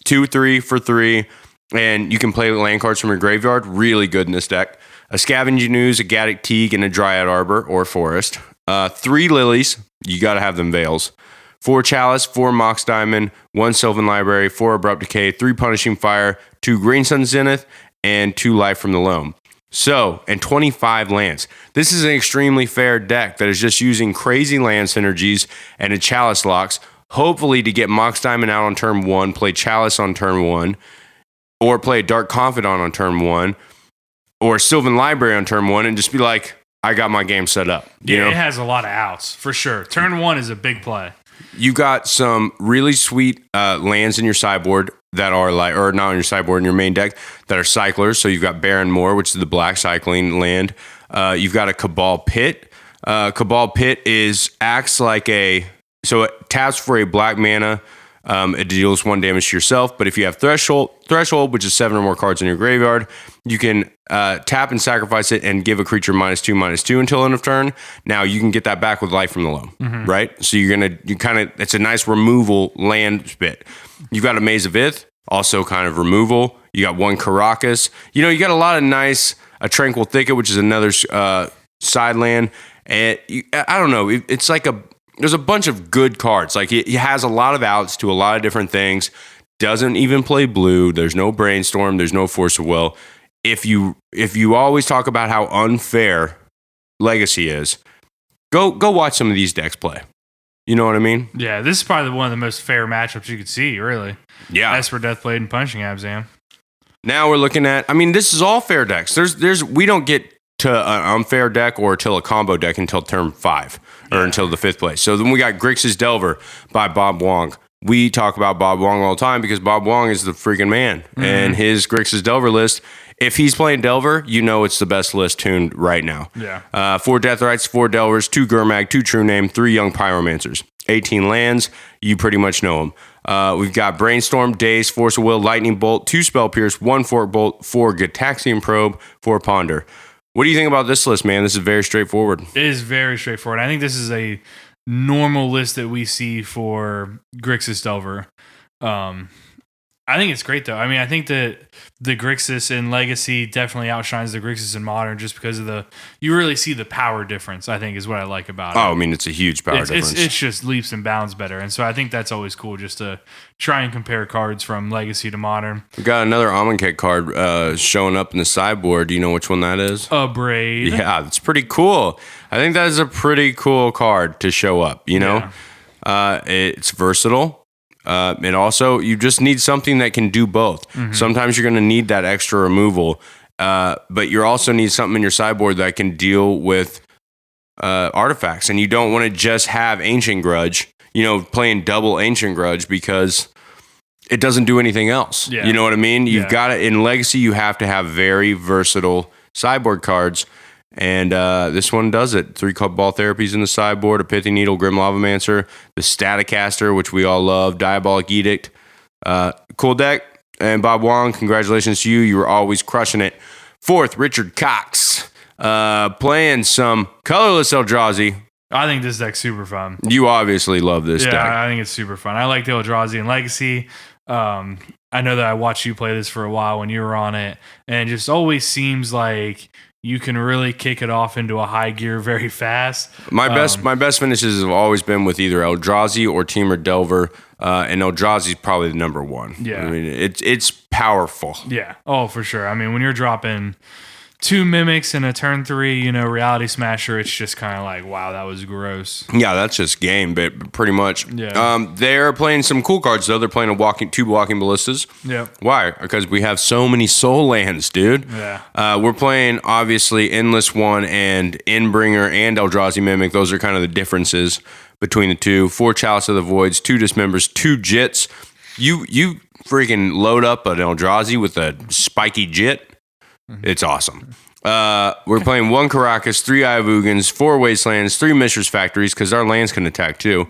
2/3 for 3. and you can play land cards from your graveyard. Really good in this deck. A Scavenging Ooze, a Gaddock Teague, and a Dryad Arbor or Forest. 3 Lilies. You got to have them Veils. 4 Chalice, 4 Mox Diamond, 1 Sylvan Library, 4 Abrupt Decay, 3 Punishing Fire, 2 Green Sun Zenith, and 2 Life from the Loam. So, and 25 lands. This is an extremely fair deck that is just using crazy land synergies and a Chalice locks, hopefully to get Mox Diamond out on turn 1, play Chalice on turn 1, or play Dark Confidant on turn 1, or Sylvan Library on turn 1, and just be like, I got my game set up. You know? It has a lot of outs, for sure. Turn 1 is a big play. You got some really sweet lands in your sideboard that are like, or not in your sideboard, in your main deck, that are cyclers. So you've got Barren Moor, which is the black cycling land. You've got a Cabal Pit. Cabal Pit acts like so it taps for a black mana. It deals 1 damage to yourself, but if you have Threshold, which is 7 or more cards in your graveyard, you can tap and sacrifice it and give a creature -2/-2 until end of turn. Now you can get that back with Life from the Loam, right? So it's a nice removal land spit. You've got a Maze of Ith, also kind of removal. You got 1 Caracas. You got a lot of nice, a Tranquil Thicket, which is another side land. And I don't know, it's like there's a bunch of good cards. Like it has a lot of outs to a lot of different things. Doesn't even play blue. There's no Brainstorm. There's no Force of Will. If you always talk about how unfair Legacy is, go watch some of these decks play. You know what I mean? Yeah, this is probably one of the most fair matchups you could see, really. Yeah. Esper, Deathblade, and Punishing Abzan. Now we're looking at, this is all fair decks. We don't get to an unfair deck or till a combo deck until turn 5 or until the 5th place. So then we got Grixis Delver by Bob Wong. We talk about Bob Wong all the time because Bob Wong is the freaking man. And his Grixis Delver list, if he's playing Delver, it's the best list tuned right now. Yeah. 4 Deathrights, 4 Delvers, 2 Gurmag, 2 True Name, 3 Young Pyromancers. 18 lands, you pretty much know them. We've got Brainstorm, Daze, Force of Will, Lightning Bolt, 2 Spell Pierce, 1 Fork Bolt, 4 Gitaxian Probe, 4 Ponder. What do you think about this list, man? This is very straightforward. It is very straightforward. I think this is a normal list that we see for Grixis Delver. I think it's great, though. I think that the Grixis in Legacy definitely outshines the Grixis in Modern just because of you really see the power difference, I think, is what I like about it. Oh, it's a huge power difference. It's just leaps and bounds better. And so I think that's always cool just to try and compare cards from Legacy to Modern. We got another Amonkhet card showing up in the sideboard. Do you know which one that is? A Braid. Yeah, it's pretty cool. I think that is a pretty cool card to show up, Yeah. It's versatile. And also, you just need something that can do both. Sometimes you're going to need that extra removal, but you also need something in your sideboard that can deal with artifacts. And you don't want to just have Ancient Grudge, playing double Ancient Grudge because it doesn't do anything else. Yeah. You know what I mean? You've got it in Legacy. You have to have very versatile sideboard cards. And this one does it. 3 Cabal Therapies in the sideboard, a Pithy Needle, Grim Lavamancer, the Staticaster, which we all love, Diabolic Edict. Cool deck. And Bob Wong, congratulations to you. You were always crushing it. 4th, Richard Cox, playing some colorless Eldrazi. I think this deck's super fun. You obviously love this deck. Yeah, I think it's super fun. I like the Eldrazi in Legacy. I know that I watched you play this for a while when you were on it, and it just always seems like you can really kick it off into a high gear very fast. My best finishes have always been with either Eldrazi or Temur Delver, and Eldrazi's probably the number 1. Yeah. It's powerful. Yeah. Oh, for sure. When you're dropping 2 Mimics in a turn 3, Reality Smasher, it's just kind of like, wow, that was gross. Yeah, that's just game, but pretty much. Yeah. They're playing some cool cards, though. They're playing 2 Walking Ballistas. Yeah. Why? Because we have so many soul lands, dude. Yeah. We're playing, obviously, Endless One and Endbringer and Eldrazi Mimic. Those are kind of the differences between the two. 4 Chalice of the Voids, 2 Dismembers, 2 Jits. You freaking load up an Eldrazi with a spiky Jit. It's awesome. We're playing 1 Caracas, 3 Iavugans, 4 Wastelands, 3 Mishra's Factories, because our lands can attack too.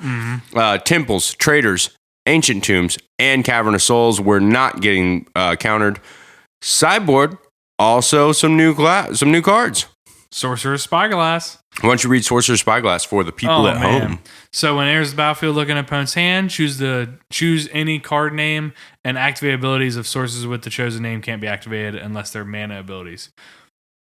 Temples, Traders, Ancient Tombs, and Cavern of Souls. We're not getting countered. Sideboard, also some new cards. Sorcerer's Spyglass. Why don't you read Sorcerer's Spyglass for the people at home? So when enters the battlefield, look at an opponent's hand, choose any card name, and activate abilities of sorcerers with the chosen name can't be activated unless they're mana abilities.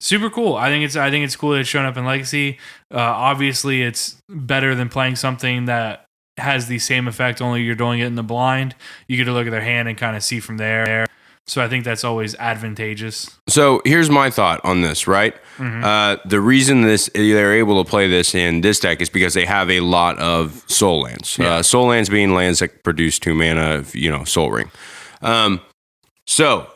Super cool. I think it's cool that it's shown up in Legacy. Obviously, it's better than playing something that has the same effect, only you're doing it in the blind. You get to look at their hand and kind of see from there. So I think that's always advantageous. So here's my thought on this, right? The reason they're able to play this in this deck is because they have a lot of soul lands. Yeah. Soul lands being lands that produce 2 mana of, Soul Ring. So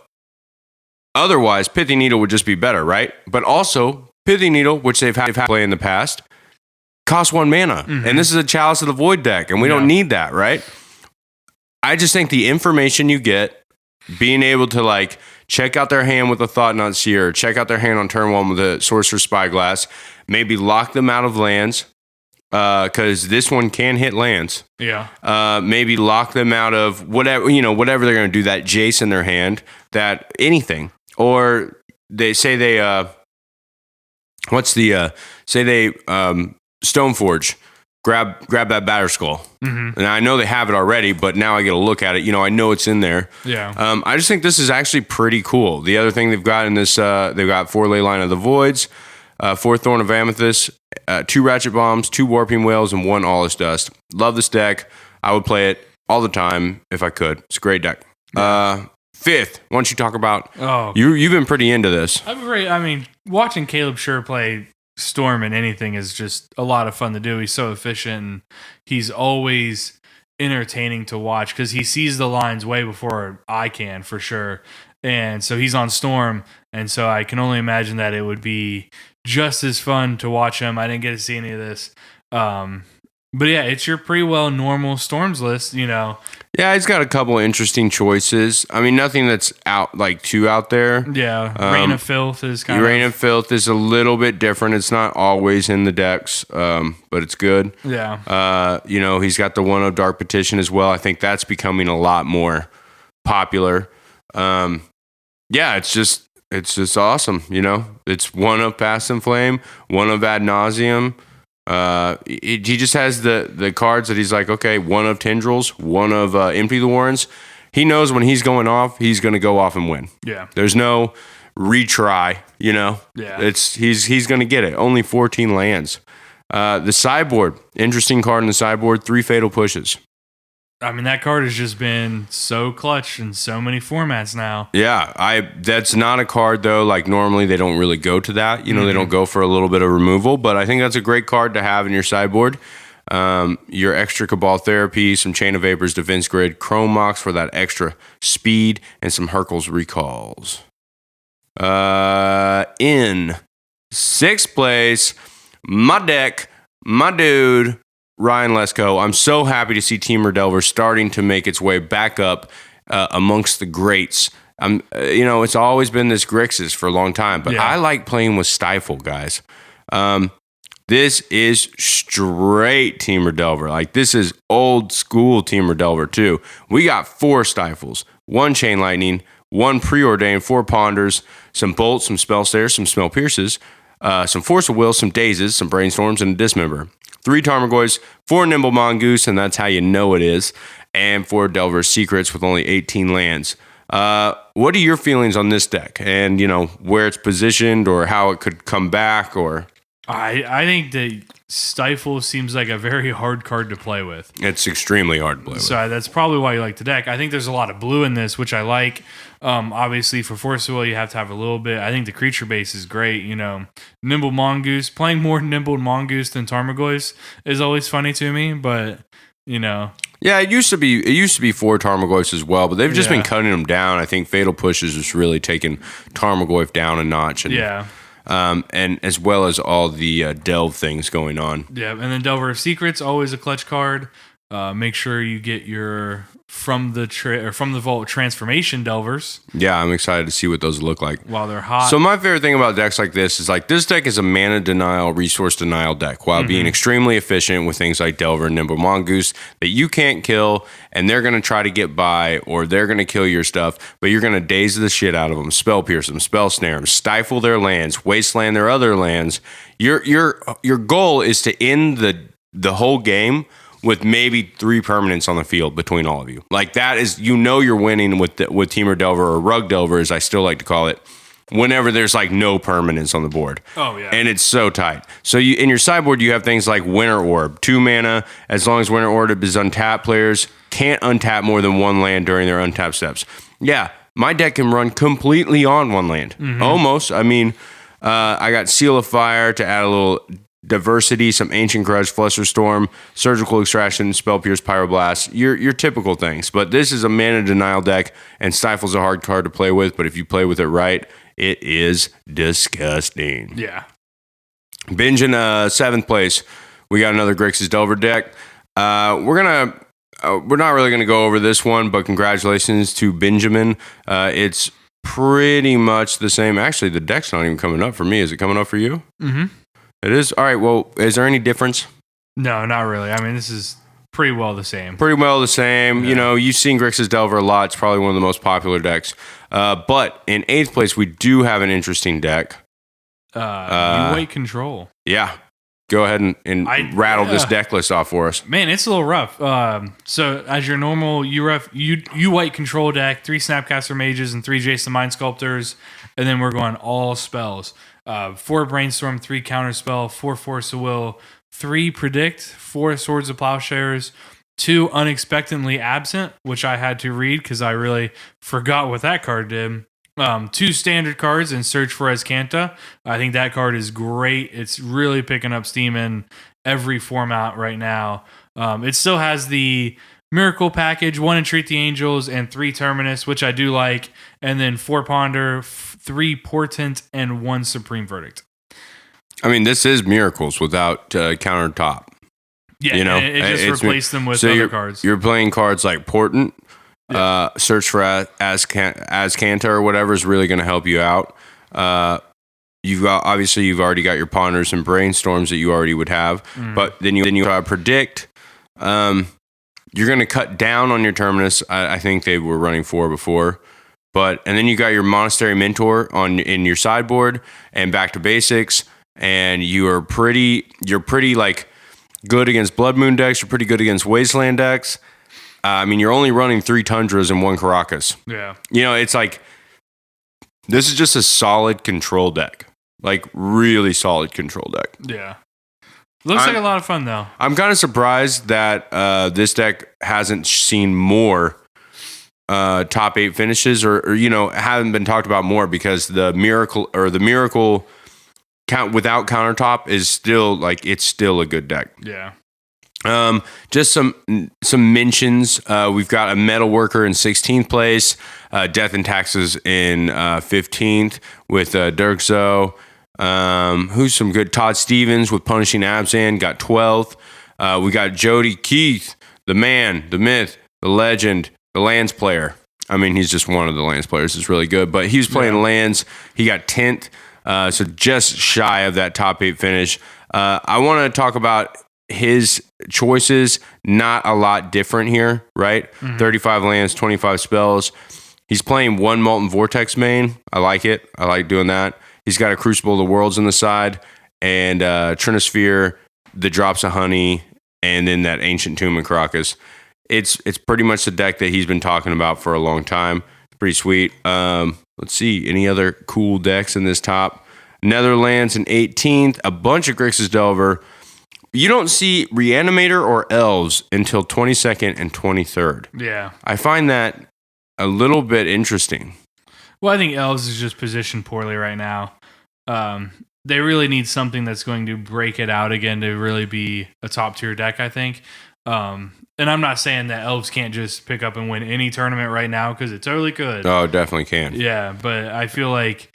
otherwise, Pithy Needle would just be better, right? But also, Pithy Needle, which they've had to play in the past, costs 1 mana. And this is a Chalice of the Void deck, and we don't need that, right? I just think the information you get, being able to like check out their hand with a Thought Knot Seer, check out their hand on turn 1 with a Sorcerer's Spyglass, maybe lock them out of lands, because this one can hit lands. Yeah. Maybe lock them out of whatever they're going to do, that Jace in their hand, that anything. Or they say Stoneforge, grab that Batterskull. And I know they have it already, but now I get to look at it. I know it's in there. Yeah. I just think this is actually pretty cool. The other thing they've got in this, they've got 4 Leyline of the Voids, 4 Thorn of Amethyst, 2 Ratchet Bombs, 2 Warping Whales, and 1 Awless Dust. Love this deck. I would play it all the time if I could. It's a great deck. Yeah. 5th, why don't you talk about... You've been pretty into this. Watching Caleb Schur play Storm in anything is just a lot of fun to do. He's so efficient, and he's always entertaining to watch because he sees the lines way before I can, for sure. And so he's on Storm, and so I can only imagine that it would be just as fun to watch him. I didn't get to see any of this. But yeah, it's your pretty well normal Storms list, Yeah, he's got a couple interesting choices. Nothing that's too out there. Yeah, Reign of Filth is Reign of Filth is a little bit different. It's not always in the decks, but it's good. Yeah. He's got the 1 of Dark Petition as well. I think that's becoming a lot more popular. Yeah, it's just awesome. It's 1 of Past and Flame, 1 of Ad Nauseum. He just has the cards that he's like, okay, 1 of Tendrils, 1 of Empty the Warrens. He knows when he's going off, he's going to go off and win. Yeah. There's no retry, Yeah. He's going to get it. Only 14 lands. The sideboard, interesting card in the sideboard, 3 Fatal Pushes. That card has just been so clutch in so many formats now. Yeah, that's not a card, though. Like, normally they don't really go to that. They don't go for a little bit of removal. But I think that's a great card to have in your sideboard. Your extra Cabal Therapy, some Chain of Vapors, Defense Grid, Chrome Mox for that extra speed, and some Hercules Recalls. In 6th place, my deck, my dude, Ryan Lesko. I'm so happy to see Temur Delver starting to make its way back up amongst the greats. It's always been this Grixis for a long time, but I like playing with Stifle, guys. This is straight Temur Delver. Like, this is old school Temur Delver, too. We got 4 Stifles, 1 Chain Lightning, 1 Preordained, 4 Ponders, some Bolts, some Spell Stairs, some Spell Pierces, some Force of Will, some Dazes, some Brainstorms, and a Dismember. 3 Tarmogoyfs, 4 Nimble Mongoose, and that's how you know it is, and 4 Delver's Secrets with only 18 lands. What are your feelings on this deck, and where it's positioned, or how it could come back, or? I think that Stifle seems like a very hard card to play with. It's extremely hard to play with. So that's probably why you like the deck. I think there's a lot of blue in this, which I like. Obviously, for Force of Will, you have to have a little bit. I think the creature base is great. Nimble Mongoose. Playing more Nimble Mongoose than Tarmogoyfs is always funny to me, but, Yeah, it used to be 4 Tarmogoyfs as well, but they've just been cutting them down. I think Fatal Push has just really taken Tarmogoyf down a notch. And, and as well as all the Delve things going on. Yeah, and then Delver of Secrets, always a clutch card. Make sure you get your from the vault transformation delvers Yeah, I'm excited to see what those look like. while they're hot. So my favorite thing about decks like this is like this deck is a mana denial, resource denial deck while being extremely efficient with things like Delver and Nimble Mongoose that you can't kill, and they're going to try to get by or they're going to kill your stuff, but you're going to daze the shit out of them, spell pierce them, spell snare them, stifle their lands, wasteland their other lands. Your goal is to end the whole game with maybe 3 permanents on the field between all of you. Like that is, you're winning with Temur Delver or Rug Delver, as I still like to call it, whenever there's like no permanents on the board. Oh, yeah. And it's so tight. So in your sideboard, you have things like Winter Orb, 2 mana. As long as Winter Orb is untapped, players can't untap more than 1 land during their untap steps. Yeah, my deck can run completely on 1 land. Almost. I mean, I got Seal of Fire to add a little diversity, some Ancient Grudge, Flusterstorm, Surgical Extraction, Spell Pierce, Pyroblast, your typical things. But this is a mana denial deck, and Stifle's a hard card to play with, but if you play with it right, it is disgusting. Yeah. Binge in 7th place, we got another Grixis Delver deck. We're not really gonna go over this one, but congratulations to Benjamin. It's pretty much the same. Actually, the deck's not even coming up for me. Is it coming up for you? Mm-hmm. It is? All right, well, is there any difference? No, not really. I mean, this is pretty well the same. Pretty well the same. Yeah. You know, you've seen Grixis Delver a lot. It's probably one of the most popular decks. But in 8th place, we do have an interesting deck. You White Control. Yeah. Go ahead and rattle this deck list off for us. Man, it's a little rough. So as your normal you White Control deck, 3 Snapcaster Mages and 3 Jason Mind Sculptors, and then we're going all spells. 4 Brainstorm, 3 Counterspell, 4 Force of Will, 3 Predict, 4 Swords of Plowshares, 2 Unexpectedly Absent, which I had to read because I really forgot what that card did. 2 standard cards and Search for Azcanta. I think that card is great. It's really picking up steam in every format right now. It still has the Miracle package, 1 Entreat the Angels, and 3 Terminus, which I do like, and then 4 Ponder, 3 Portent, and 1 Supreme Verdict. I mean, this is Miracles without countertop. Yeah, you know, it just replaced them with other cards. You're playing cards like Portent, Search for Azcanta or whatever is really going to help you out. You've already got your Ponders and Brainstorms that you already would have, but then you Predict. You're going to cut down on your Terminus. I think they were running 4 before. And then you got your Monastery Mentor in your sideboard and Back to Basics. And you're pretty like good against Blood Moon decks. You're pretty good against Wasteland decks. I mean, you're only running 3 Tundras and 1 Caracas. Yeah. You know, it's like, this is just a solid control deck. Like, really solid control deck. Yeah. Looks like a lot of fun, though. I'm kind of surprised that this deck hasn't seen more top 8 finishes or haven't been talked about more, because the miracle count without countertop is still it's still a good deck. Yeah. Just some mentions. We've got a Metalworker in 16th place, Death and Taxes in 15th with Dirkzo. Who's some good? Todd Stevens with Punishing Abzan got 12th. We got Jody Keith, the man, the myth, the legend, the Lands player. I mean, he's just one of the Lands players. It's really good, but he was playing Lands. He got 10th, so just shy of that top 8 finish. I want to talk about his choices. Not a lot different here, right? 35 lands, 25 spells. He's playing 1 Molten Vortex main. I like it. I like doing that. He's got a Crucible of the Worlds on the side, and Trinosphere, the Drops of Honey, and then that Ancient Tomb and Caracas. It's pretty much the deck that he's been talking about for a long time. Pretty sweet. Let's see. Any other cool decks in this top? Netherlands in 18th. A bunch of Grixis Delver. You don't see Reanimator or Elves until 22nd and 23rd. Yeah. I find that a little bit interesting. Well, I think Elves is just positioned poorly right now. They really need something that's going to break it out again to really be a top tier deck, I think. And I'm not saying that Elves can't just pick up and win any tournament right now, because it totally could. Oh, definitely can. Yeah, but I feel like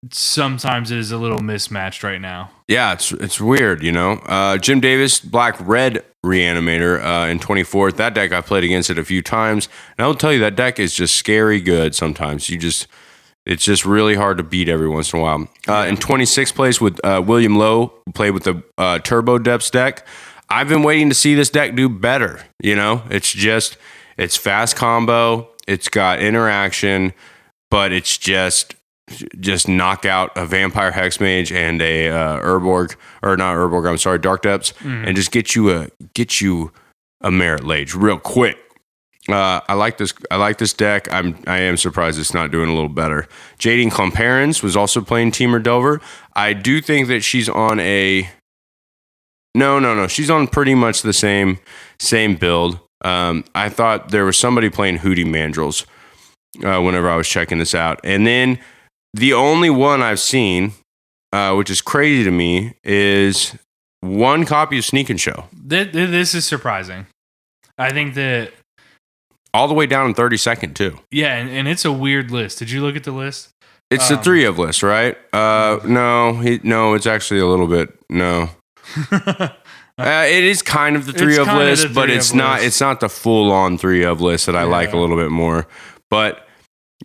sometimes it is a little mismatched right now. Yeah, it's weird, you know. Jim Davis, Black Red Reanimator in 24th. That deck I played against it a few times, and I'll tell you that deck is just scary good sometimes. It's just really hard to beat every once in a while. In 26th place with William Lowe, who played with the Turbo Depths deck. I've been waiting to see this deck do better. You know, it's fast combo, it's got interaction, but it's just knock out a Vampire Hexmage and a Urborg, or not Urborg, I'm sorry, Dark Depths, and just get you a Merit Lage real quick. I like this deck. I am surprised it's not doing a little better. Jadine Clomparens was also playing Teamer Delver. I do think that she's on a no. She's on pretty much the same build. I thought there was somebody playing Hootie Mandrills whenever I was checking this out, and then the only one I've seen, which is crazy to me, is one copy of Sneak and Show. This is surprising. I think that. All the way down in 32nd, too. Yeah, and it's a weird list. Did you look at the list? It's the 3 of list, right? No, it's actually a little bit, no. It is kind of the 3 of list, but it's not the full-on 3 of list that I like a little bit more. But,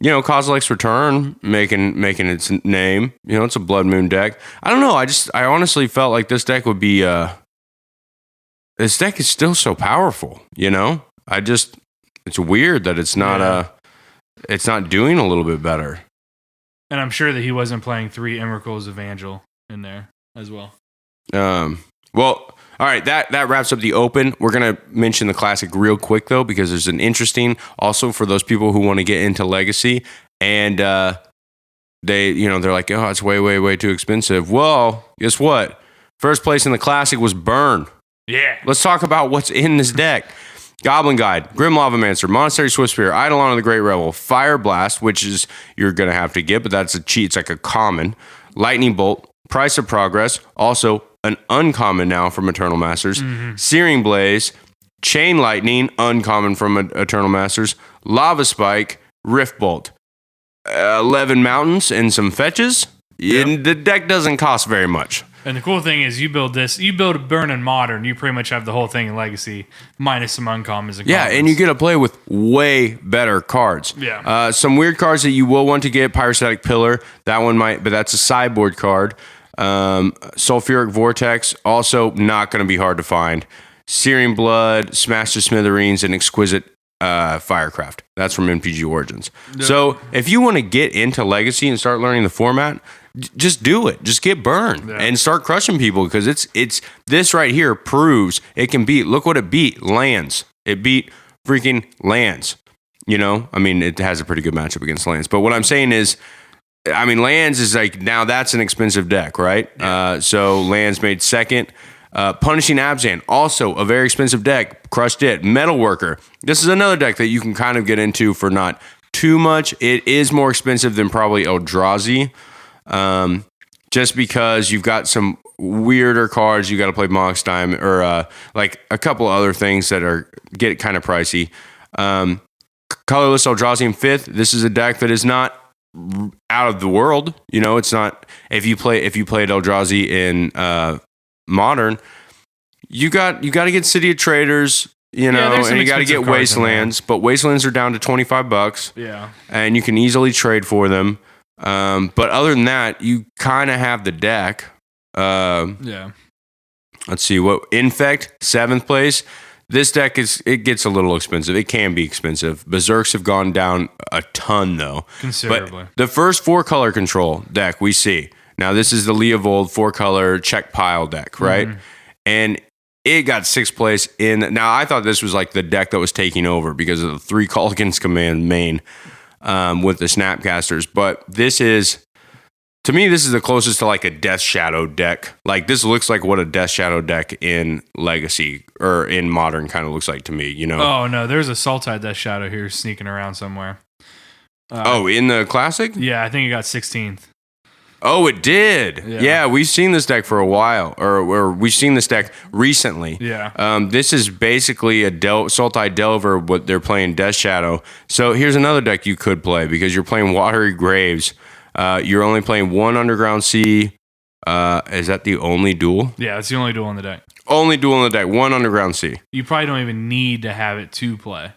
you know, Kozilek's Return, making its name. You know, it's a Blood Moon deck. I don't know, I honestly felt like this deck would be, this deck is still so powerful, you know? It's weird that it's not doing a little bit better. And I'm sure that he wasn't playing 3 Emrakul's Evangel in there as well. Well, all right, that wraps up the Open. We're gonna mention the Classic real quick though, because there's an interesting also for those people who want to get into Legacy, and they're like, oh, it's way too expensive. Well, guess what? First place in the Classic was Burn. Yeah. Let's talk about what's in this deck. Goblin Guide, Grim Lavamancer, Monastery Swiftspear, Eidolon of the Great Revel, Fire Blast, which is you're going to have to get, but that's a cheat. It's like a common. Lightning Bolt, Price of Progress, also an uncommon now from Eternal Masters. Searing Blaze, Chain Lightning, uncommon from Eternal Masters. Lava Spike, Rift Bolt. 11 Mountains and some fetches. Yep. The deck doesn't cost very much. And the cool thing is you build a Burn in Modern, you pretty much have the whole thing in Legacy, minus some uncommons. Yeah, and you get to play with way better cards. Yeah. Some weird cards that you will want to get, Pyrostatic Pillar, that one might, but that's a sideboard card. Sulfuric Vortex, also not going to be hard to find. Searing Blood, Smash to Smithereens, and Exquisite Firecraft. That's from MPG Origins. Yep. So if you want to get into Legacy and start learning the format, just do it. Just get burned and start crushing people, because it's this right here proves it can beat. Look what it beat. Lands. It beat freaking Lands. You know, I mean, it has a pretty good matchup against Lands. But what I'm saying is, I mean, Lands is like, now that's an expensive deck, right? Yeah. So Lands made second. Punishing Abzan, also a very expensive deck. Crushed it. Metalworker. This is another deck that you can kind of get into for not too much. It is more expensive than probably Eldrazi. Just because you've got some weirder cards, you got to play Mox Diamond, or like a couple other things that get kind of pricey. Colorless Eldrazi in 5th. This is a deck that is not out of the world. You know, it's not. If you played Eldrazi in Modern, you got to get City of Traders. You know, and you got to get Wastelands, but Wastelands are down to $25. Yeah, and you can easily trade for them. But other than that, you kind of have the deck. Let's see what Infect, 7th place. This deck it gets a little expensive. It can be expensive. Berserks have gone down a ton though, considerably. But the first 4-color control deck we see now. This is the Leovold 4-color check pile deck, right? And it got 6th place in. Now I thought this was like the deck that was taking over because of the 3 call against command main. With the Snapcasters, but this is the closest to like a Death Shadow deck. Like this looks like what a Death Shadow deck in Legacy or in Modern kind of looks like to me, you know? Oh no, there's a Sultai Death Shadow here sneaking around somewhere. In the Classic? Yeah, I think it got 16th. Oh, it did. Yeah, we've seen this deck for a while, or we've seen this deck recently. Yeah. This is basically a Sultai Delver, but they're playing Death Shadow. So here's another deck you could play because you're playing Watery Graves. You're only playing one Underground Sea. Is that the only duel? Yeah, it's the only duel on the deck. Only duel on the deck. One Underground Sea. You probably don't even need to have it to play.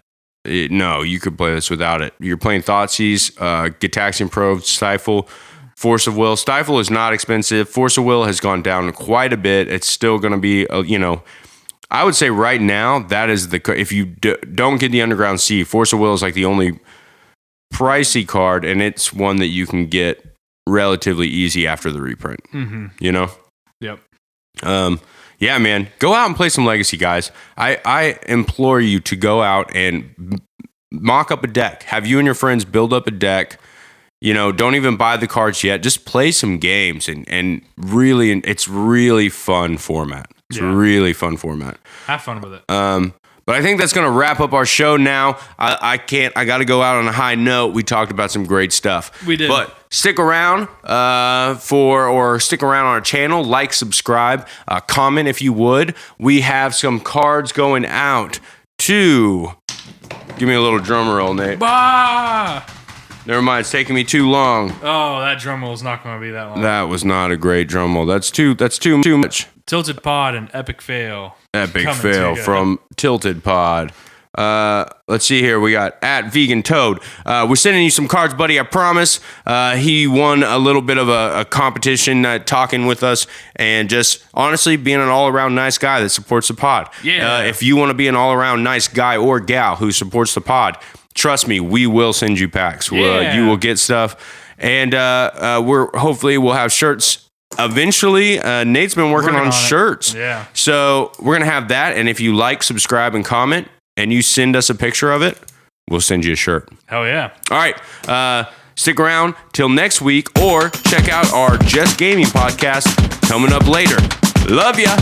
No, you could play this without it. You're playing Thoughtseize, Gitaxian Probe, Stifle, Force of Will. Stifle is not expensive. Force of Will has gone down quite a bit. It's still going to be, I would say right now, that is if you don't get the Underground Sea, Force of Will is like the only pricey card, and it's one that you can get relatively easy after the reprint. Yep. Yeah, man, go out and play some Legacy, guys. I implore you to go out and mock up a deck. Have you and your friends build up a deck. Don't even buy the cards yet. Just play some games and really, it's really fun format. It's really fun format. Have fun with it. But I think that's going to wrap up our show now. I got to go out on a high note. We talked about some great stuff. We did. But stick around stick around on our channel. Like, subscribe, comment if you would. We have some cards going out to... Give me a little drum roll, Nate. Bah! Never mind, it's taking me too long. Oh, that drum roll is not going to be that long. That was not a great drum roll. That's too much. Tilted Pod and Epic Fail. Epic fail from Tilted Pod. Let's see here. We got at Vegan Toad. We're sending you some cards, buddy. I promise. He won a little bit of a competition talking with us and just honestly being an all-around nice guy that supports the pod. Yeah. If you want to be an all-around nice guy or gal who supports the pod, trust me, we will send you packs. Yeah. You will get stuff. And we'll have shirts. Eventually, Nate's been working on shirts. Yeah. So we're going to have that. And if you like, subscribe, and comment, and you send us a picture of it, we'll send you a shirt. Hell yeah. All right. Stick around till next week or check out our Just Gaming podcast coming up later. Love ya.